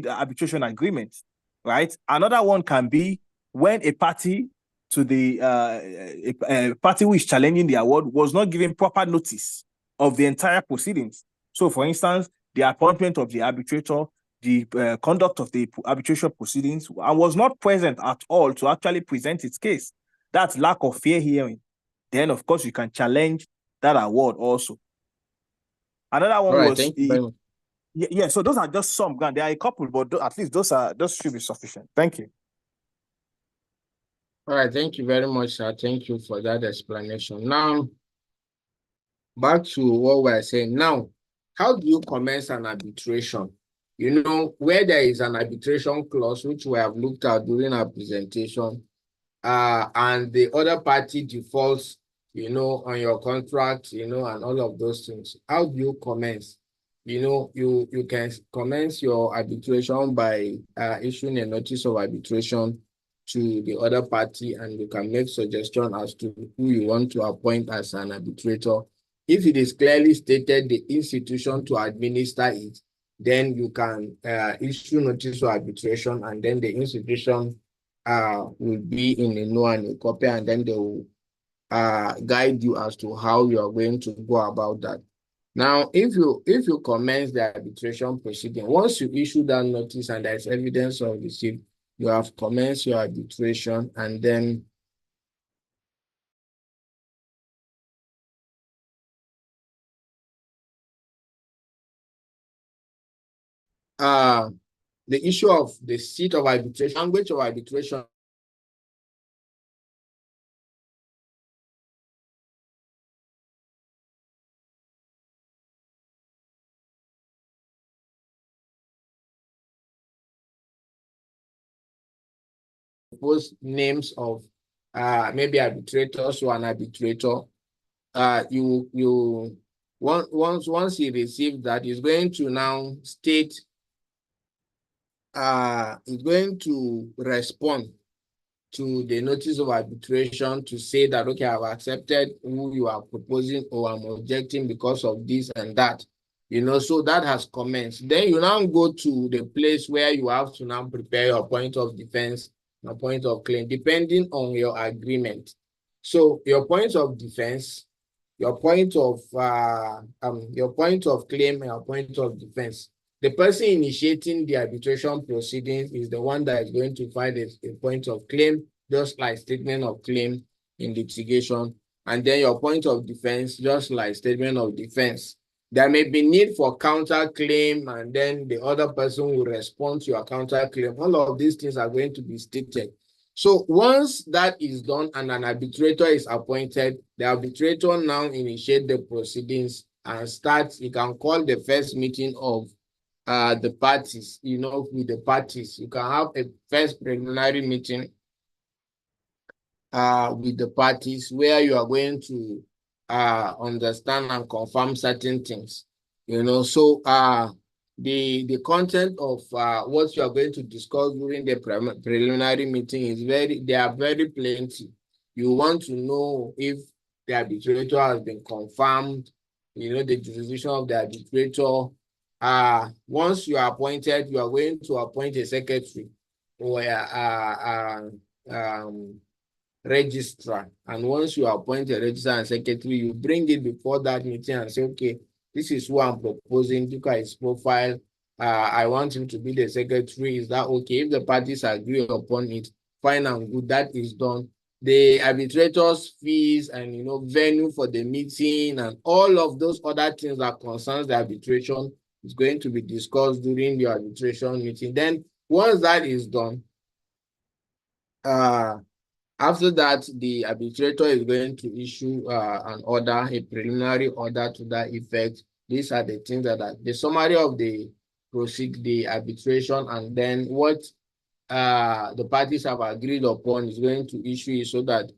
Speaker 5: arbitration agreement, right? Another one can be when a party to the a party who is challenging the award was not given proper notice of the entire proceedings. So, for instance, the appointment of the arbitrator, the conduct of the arbitration proceedings, and was not present at all to actually present its case. That's lack of fair hearing. Then, of course, you can challenge that award also. Another one was yeah. So those are just some. There are a couple, but at least those should be sufficient. Thank you.
Speaker 6: All right, thank you very much, sir. Thank you for that explanation. Now, back to what we're saying. Now, how do you commence an arbitration? Where there is an arbitration clause, which we have looked at during our presentation, and the other party defaults, on your contract, and all of those things. How do you commence? You can commence your arbitration by issuing a notice of arbitration to the other party, and you can make suggestion as to who you want to appoint as an arbitrator. If it is clearly stated the institution to administer it, then you can issue notice of arbitration, and then the institution will be in a know and a copy, and then they will guide you as to how you are going to go about that. Now, if you commence the arbitration proceeding, once you issue that notice and there's evidence of receipt, you have commenced your arbitration, and then the issue of the seat of arbitration, language of arbitration, propose names of maybe arbitrators or an arbitrator, once he receives that, he's going to now state, he's going to respond to the notice of arbitration to say that, okay, I've accepted who you are proposing, or I'm objecting because of this and that. So that has commenced. Then you now go to the place where you have to now prepare your point of defense, your point of claim, depending on your agreement. So your point of defense, your point of claim, and your point of defense. The person initiating the arbitration proceedings is the one that is going to file a point of claim, just like statement of claim in litigation. And then your point of defense, just like statement of defense. There may be need for counterclaim, and then the other person will respond to your counterclaim. All of these things are going to be stated. So once that is done and an arbitrator is appointed, the arbitrator now initiate the proceedings and starts. You can call the first meeting of the parties, with the parties. You can have a first preliminary meeting with the parties where you are going to understand and confirm certain things. So the content of what you are going to discuss during the preliminary meeting they are very plenty. You want to know if the arbitrator has been confirmed, the jurisdiction of the arbitrator. Once you are appointed, you are going to appoint a secretary or registrar. And once you appoint a registrar and secretary, you bring it before that meeting and say, okay, this is who I'm proposing. Look at his profile. I want him to be the secretary. Is that okay? If the parties agree upon it, fine and good, that is done. The arbitrator's fees and venue for the meeting and all of those other things that concerns the arbitration is going to be discussed during the arbitration meeting. Then once that is done, after that, the arbitrator is going to issue an order, a preliminary order to that effect. These are the things that are the summary of the arbitration, and then what the parties have agreed upon is going to issue it, so that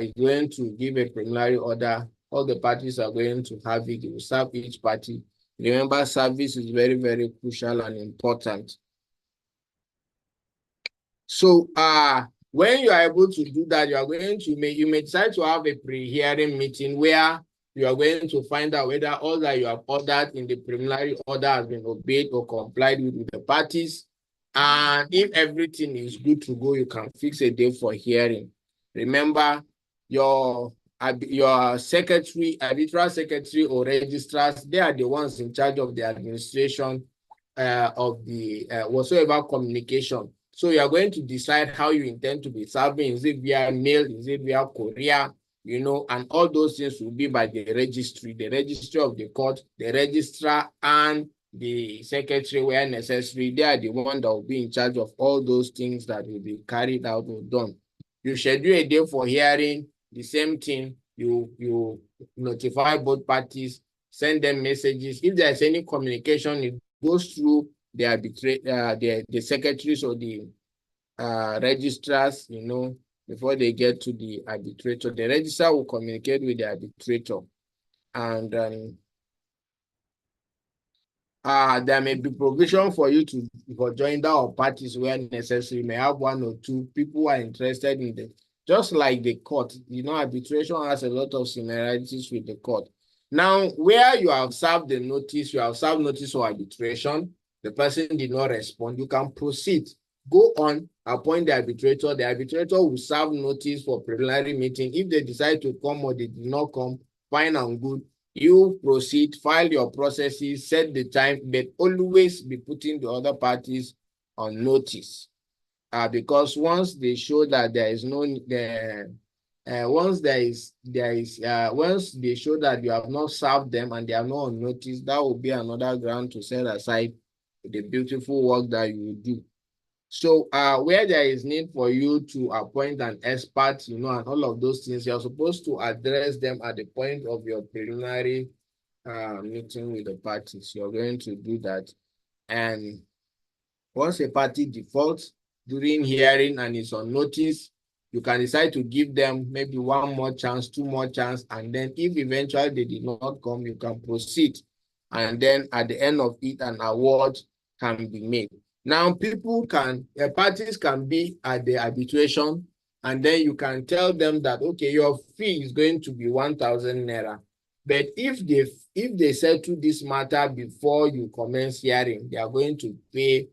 Speaker 6: it's going to give a preliminary order. All the parties are going to have it. It will serve each party. Remember, service is very, very crucial and important. So when you are able to do that, you may decide to have a pre-hearing meeting where you are going to find out whether all that you have ordered in the preliminary order has been obeyed or complied with the parties. And if everything is good to go, you can fix a day for hearing. Remember, your secretary, arbitral secretary or registrars, they are the ones in charge of the administration of the whatsoever communication. So you are going to decide how you intend to be serving. Is it via mail? Is it via courier? And all those things will be by the registry of the court, the registrar, and the secretary where necessary. They are the one that will be in charge of all those things that will be carried out or done. You schedule a day for hearing. The same thing. You notify both parties, send them messages. If there's any communication, it goes through the secretaries or the registrars, before they get to the arbitrator. The registrar will communicate with the arbitrator, and there may be provision for you for joinder of parties where necessary. You may have one or two people who are interested in it. Just like the court, arbitration has a lot of similarities with the court. Now, where you have served the notice, you have served notice of arbitration, the person did not respond, you can proceed. Go on, appoint the arbitrator. The arbitrator will serve notice for preliminary meeting. If they decide to come or they did not come, fine and good. You proceed, file your processes, set the time, but always be putting the other parties on notice. Because once they show that there is no, once they show that you have not served them and they are not on notice, that will be another ground to set aside the beautiful work that you will do. So where there is need for you to appoint an expert, and all of those things, you're supposed to address them at the point of your preliminary meeting with the parties. You're going to do that. And once a party defaults during hearing and is on notice, you can decide to give them maybe one more chance, two more chance, and then if eventually they did not come, you can proceed. And then at the end of it, an award can be made. Now, parties can be at the arbitration, and then you can tell them that, okay, your fee is going to be 1,000 naira. But if they settle this matter before you commence hearing, they are going to pay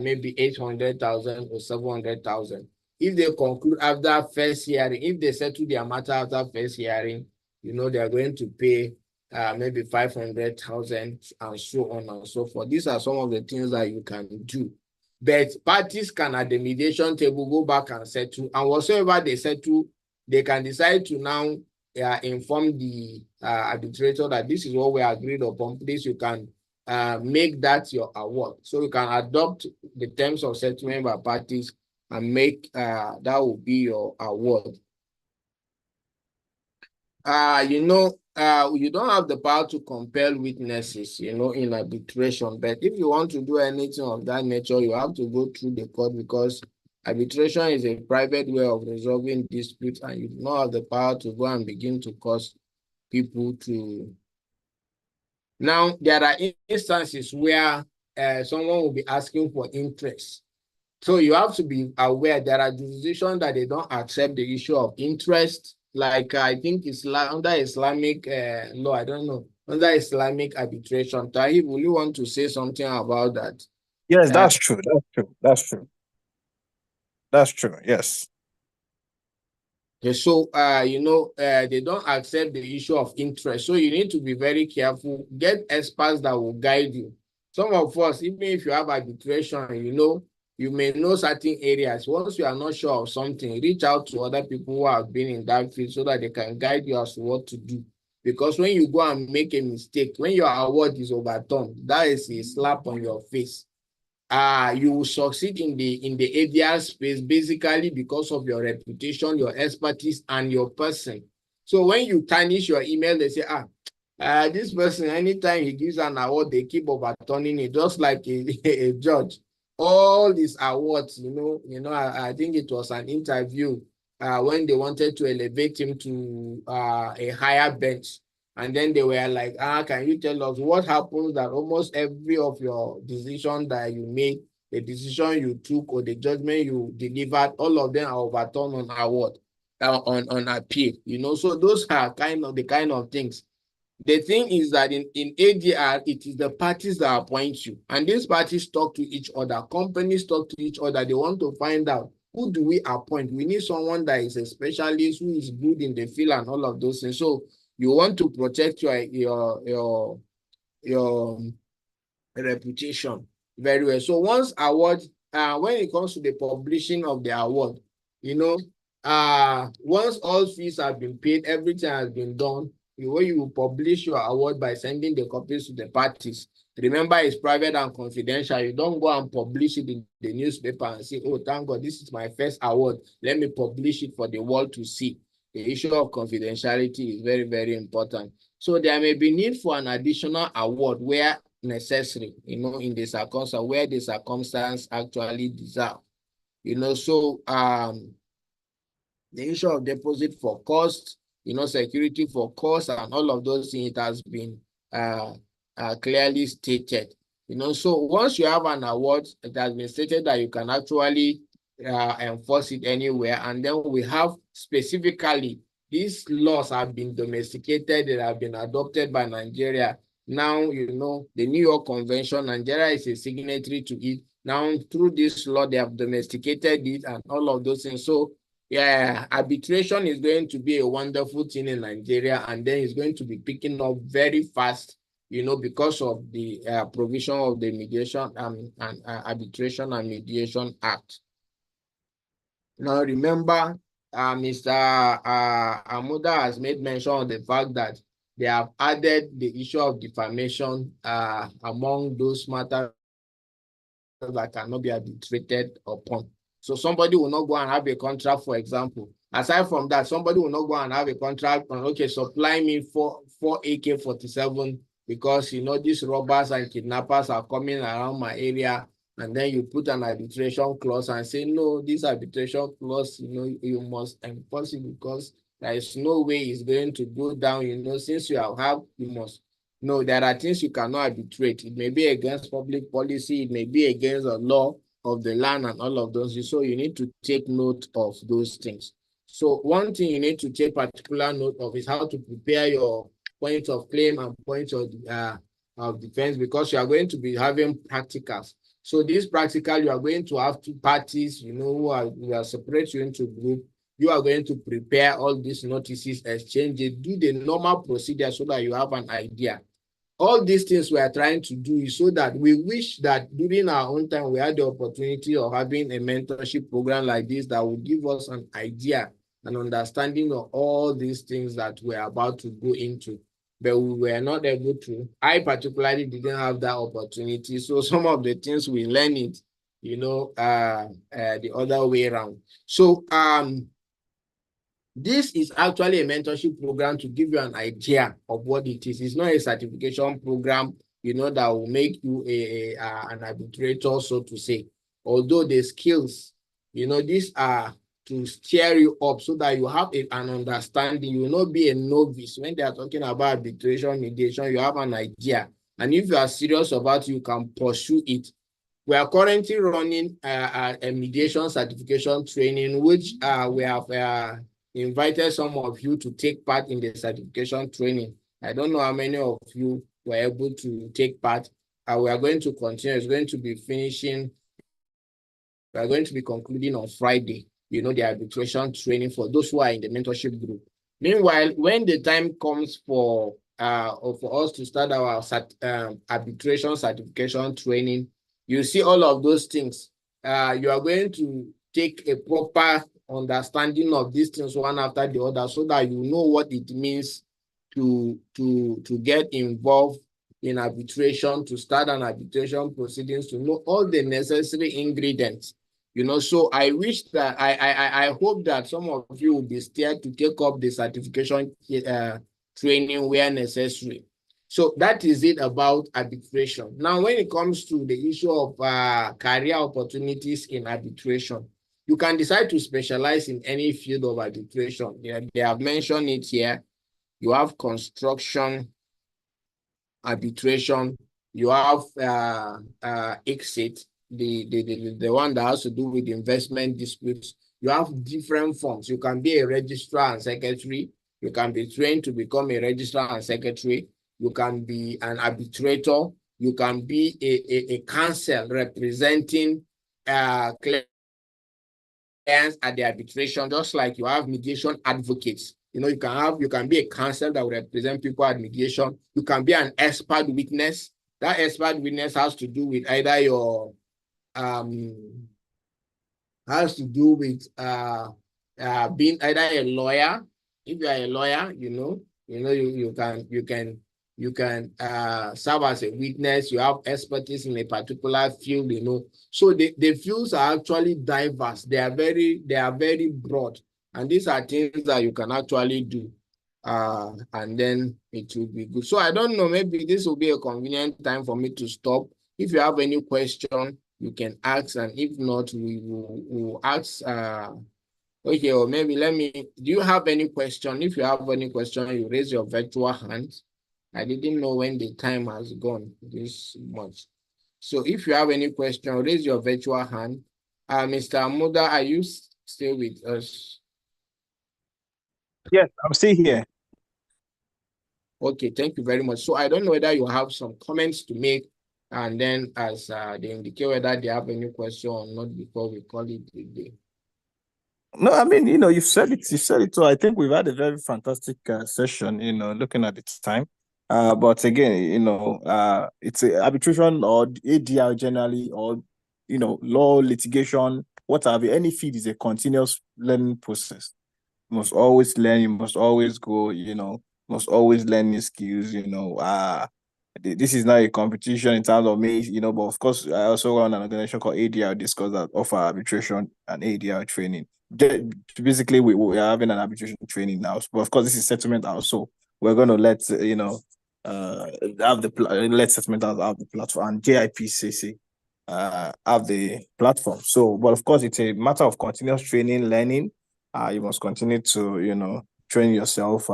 Speaker 6: maybe 800,000 or 700,000. If they conclude after first hearing, if they settle their matter after first hearing, they are going to pay maybe 500,000 and so on and so forth. These are some of the things that you can do. But parties can at the mediation table go back and settle, and whatsoever they settle, they can decide to now inform the arbitrator that this is what we agreed upon. Please, you can make that your award. So you can adopt the terms of settlement by parties and make that will be your award. You don't have the power to compel witnesses, in arbitration. But if you want to do anything of that nature, you have to go through the court, because arbitration is a private way of resolving disputes, and you do not have the power to go and begin to cause people to. Now, there are instances where someone will be asking for interest. So you have to be aware there are jurisdictions that they don't accept the issue of interest. Like I think under Islamic law, I don't know, under Islamic arbitration. Tahib, will you want to say something about that?
Speaker 5: Yes, that's true. That's true. Yes.
Speaker 6: So, they don't accept the issue of interest. So you need to be very careful. Get experts that will guide you. Some of us, even if you have arbitration, you may know certain areas. Once you are not sure of something, reach out to other people who have been in that field so that they can guide you as to what to do. Because when you go and make a mistake, when your award is overturned, that is a slap on your face. You will succeed in the ADR space basically because of your reputation, your expertise, and your person. So when you tarnish your email, they say, this person, anytime he gives an award, they keep overturning it, just like a judge. All these awards, I think it was an interview when they wanted to elevate him to a higher bench. And then they were like, can you tell us what happens that almost every of your decision that you made, the decision you took or the judgment you delivered, all of them are overturned on award, on appeal, So those are the kind of things. The thing is that in ADR, it is the parties that appoint you. And these parties talk to each other. Companies talk to each other. They want to find out, who do we appoint? We need someone that is a specialist, who is good in the field and all of those things. So you want to protect your reputation very well. So once award, when it comes to the publishing of the award, once all fees have been paid, everything has been done, you will publish your award by sending the copies to the parties. Remember, it's private and confidential. You don't go and publish it in the newspaper and say, oh, thank God, this is my first award. Let me publish it for the world to see. The issue of confidentiality is very, very important. So there may be need for an additional award where necessary, in the circumstance, where the circumstance actually deserve. So the issue of deposit for cost, security for cost, and all of those things, it has been clearly stated. So once you have an award, it has been stated that you can actually enforce it anywhere. And then we have specifically, these laws have been domesticated, they have been adopted by Nigeria. Now, the New York Convention, Nigeria is a signatory to it. Now, through this law, they have domesticated it and all of those things. So, yeah, arbitration is going to be a wonderful thing in Nigeria, and then it's going to be picking up very fast, because of the provision of the Mediation and Arbitration and Mediation Act. Now, remember, Mr. Amuda has made mention of the fact that they have added the issue of defamation among those matters that cannot be arbitrated upon. So somebody will not go and have a contract, for example. Aside from that, somebody will not go and have a contract on, okay, supply me four AK-47 because, these robbers and kidnappers are coming around my area and then you put an arbitration clause and say, no, this arbitration clause, you must enforce it because there is no way it's going to go down, since you you must. No, there are things you cannot arbitrate. It may be against public policy, it may be against the law of the land and all of those. So you need to take note of those things. So one thing you need to take particular note of is how to prepare your point of claim and point of defense, because you are going to be having practicals. So this practical, you are going to have two parties, who are separate you into group. You are going to prepare all these notices, exchange it, do the normal procedure so that you have an idea. All these things we are trying to do is so that we wish that during our own time, we had the opportunity of having a mentorship program like this that would give us an idea, an understanding of all these things that we're about to go into. But we were not able to. I particularly didn't have that opportunity. So some of the things we learn it, the other way around. So this is actually a mentorship program to give you an idea of what it is. It's not a certification program, that will make you an arbitrator, so to say. Although the skills, these are to steer you up so that you have an understanding. You will not be a novice. When they are talking about arbitration, mediation, you have an idea. And if you are serious about it, you can pursue it. We are currently running a mediation certification training, which we have invited some of you to take part in the certification training. I don't know how many of you were able to take part. We are going to continue. It's going to be finishing. We are going to be concluding on Friday, the arbitration training for those who are in the mentorship group. Meanwhile, when the time comes for us to start our arbitration certification training, you see all of those things. You are going to take a proper understanding of these things one after the other so that you know what it means to get involved in arbitration, to start an arbitration proceedings, to know all the necessary ingredients. So I wish that I hope that some of you will be steered to take up the certification training where necessary. So that is it about arbitration. Now, when it comes to the issue of career opportunities in arbitration, you can decide to specialize in any field of arbitration. They have mentioned it here. You have construction arbitration. You have exit, the one that has to do with investment disputes. You have different forms. You can be a registrar and secretary. You can be trained to become a registrar and secretary. You can be an arbitrator. You can be a counsel representing clients at the arbitration, just like you have mediation advocates. You can be a counsel that will represent people at mediation. You can be an expert witness. That expert witness has to do with either your being either a lawyer. If you are a lawyer, you can serve as a witness. You have expertise in a particular field, So the fields are actually diverse. They are very broad. And these are things that you can actually do. And then it will be good. So I don't know, maybe this will be a convenient time for me to stop. If you have any question, you can ask, and if not, we will ask. Okay, or maybe do you have any question? If you have any question, you raise your virtual hand. I didn't know when the time has gone this much. So if you have any question, raise your virtual hand. Mr. Amuda, are you still with us?
Speaker 5: Yes, I'm still here.
Speaker 6: Okay, thank you very much. So I don't know whether you have some comments to make, and then as they indicate whether they have any question or not before we call it a day.
Speaker 5: No, I mean, you've said it. So I think we've had a very fantastic session, looking at the time. But again, it's a arbitration or ADR generally, or, law, litigation, what have you. Any field is a continuous learning process. You must always learn, you must always go, must always learn new skills, this is not a competition in terms of me, but of course, I also run an organization called ADR Discuss that offer arbitration and ADR training. Basically, we are having an arbitration training now, but of course, this is settlement house, so we're going to let let settlement house have the platform, and JIIPCC have the platform. So, but of course, it's a matter of continuous training, learning. You must continue to, train yourself.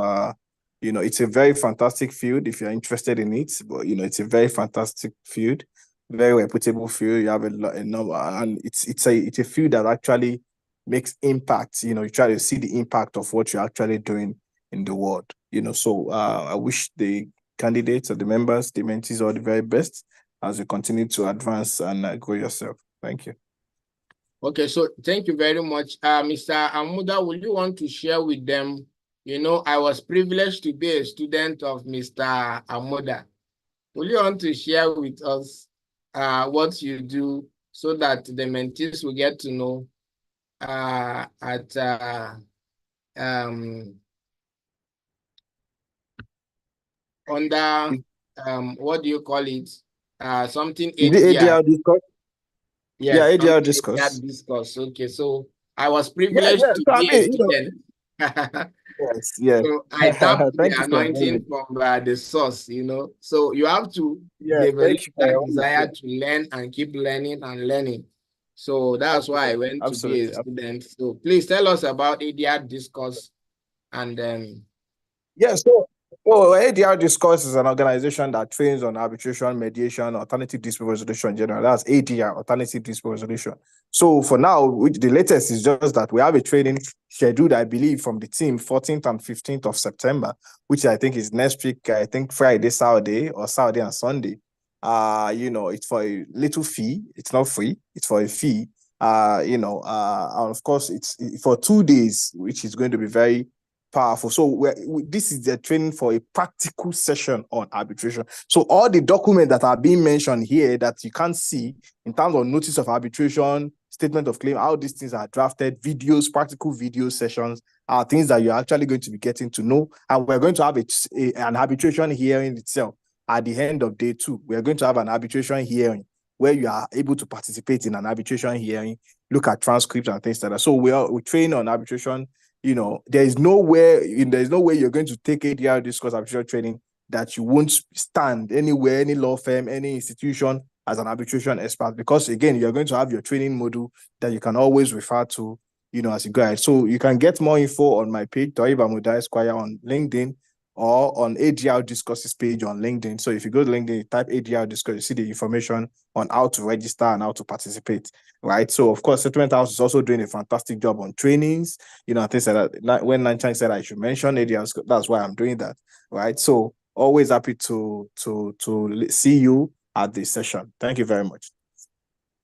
Speaker 5: It's a very fantastic field if you're interested in it, but, it's a very fantastic field, very reputable field. You have a number, and it's a field that actually makes impact. You try to see the impact of what you're actually doing in the world. So I wish the candidates or the members, the mentees, all the very best as you continue to advance and grow yourself. Thank you.
Speaker 6: Okay, so thank you very much. Mr. Amuda, will you want to share with them? I was privileged to be a student of Mr. Amuda. Will you want to share with us what you do so that the mentees will get to know under what do you call it? Something
Speaker 5: ADR discourse.
Speaker 6: Yes,
Speaker 5: yeah, ADR discourse.
Speaker 6: Discourse. Okay, so I was privileged to be a student.
Speaker 5: Yes.
Speaker 6: So I tapped the
Speaker 5: Thank you for
Speaker 6: anointing from the source, So you have to develop that desire to learn and keep learning and learning. So that's why I went to be a student. So please tell us about ADR discourse and
Speaker 5: ADR Discourse is an organization that trains on arbitration, mediation, alternative dispute resolution in general. That's ADR, alternative dispute resolution. So for now, the latest is just that we have a training scheduled, I believe, from the team 14th and 15th of September, which I think is next week, I think Friday, Saturday, or Saturday and Sunday. It's for a little fee. It's not free. It's for a fee. And of course, it's for 2 days, which is going to be very powerful. So this is the training for a practical session on arbitration. So all the documents that are being mentioned here that you can't see in terms of notice of arbitration, statement of claim, how these things are drafted, videos, practical video sessions are things that you're actually going to be getting to know. And we're going to have an arbitration hearing itself at the end of day 2. We're going to have an arbitration hearing where you are able to participate in an arbitration hearing, look at transcripts and things like that. So we train on arbitration. There's no way you're going to take ADR discourse arbitration training that you won't stand anywhere, any law firm, any institution as an arbitration expert, because again, you're going to have your training module that you can always refer to, as you go ahead. So you can get more info on my page, Tohib Amuda Esquire on LinkedIn, or on ADR Discourses page on LinkedIn. So if you go to LinkedIn, you type ADR Discourse, you see the information on how to register and how to participate, right? So of course, Settlement House is also doing a fantastic job on trainings, things like that. When Nanchan said I should mention ADR, that's why I'm doing that, right? So always happy to see you at this session. Thank you very much.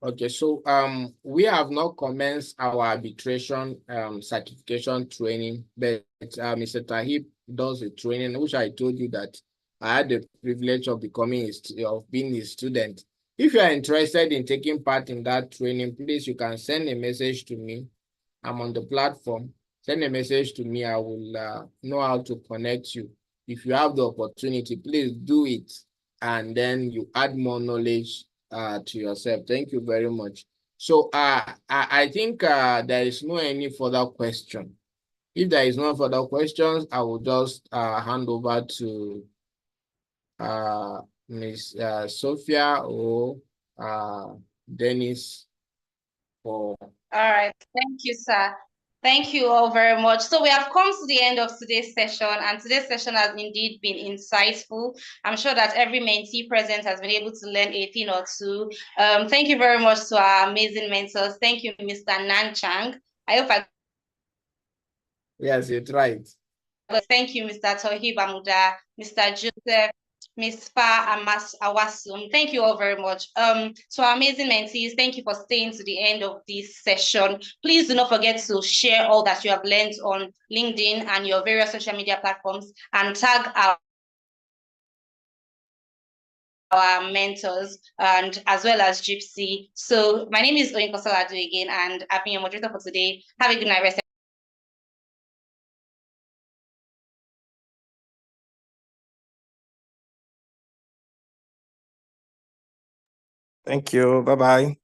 Speaker 6: Okay, so we have not commenced our arbitration certification training, but Mr. Tahib does the training, which I told you that I had the privilege of being a student. If you are interested in taking part in that training, please, you can send a message to me. I'm on the platform. Send a message to me. I will know how to connect you. If you have the opportunity, please do it. And then you add more knowledge to yourself. Thank you very much. So I think there is no any further question. If there is no further questions, I will just hand over to Ms. Sophia or Dennis.
Speaker 1: All right. Thank you, sir. Thank you all very much. So we have come to the end of today's session, and today's session has indeed been insightful. I'm sure that every mentee present has been able to learn a thing or two. Thank you very much to our amazing mentors. Thank you, Mr. Nanchang. I hope
Speaker 6: Yes, it's right.
Speaker 1: Thank you, Mr. Tohib Amuda, Mr. Joseph, Ms. Fa Awasum. Thank you all very much. To our amazing mentees, thank you for staying to the end of this session. Please do not forget to share all that you have learned on LinkedIn and your various social media platforms, and tag our mentors, and as well as JIIPCC. So my name is Oyinko Saladu again, and I've been your moderator for today. Have a good night, rest.
Speaker 5: Thank you. Bye-bye.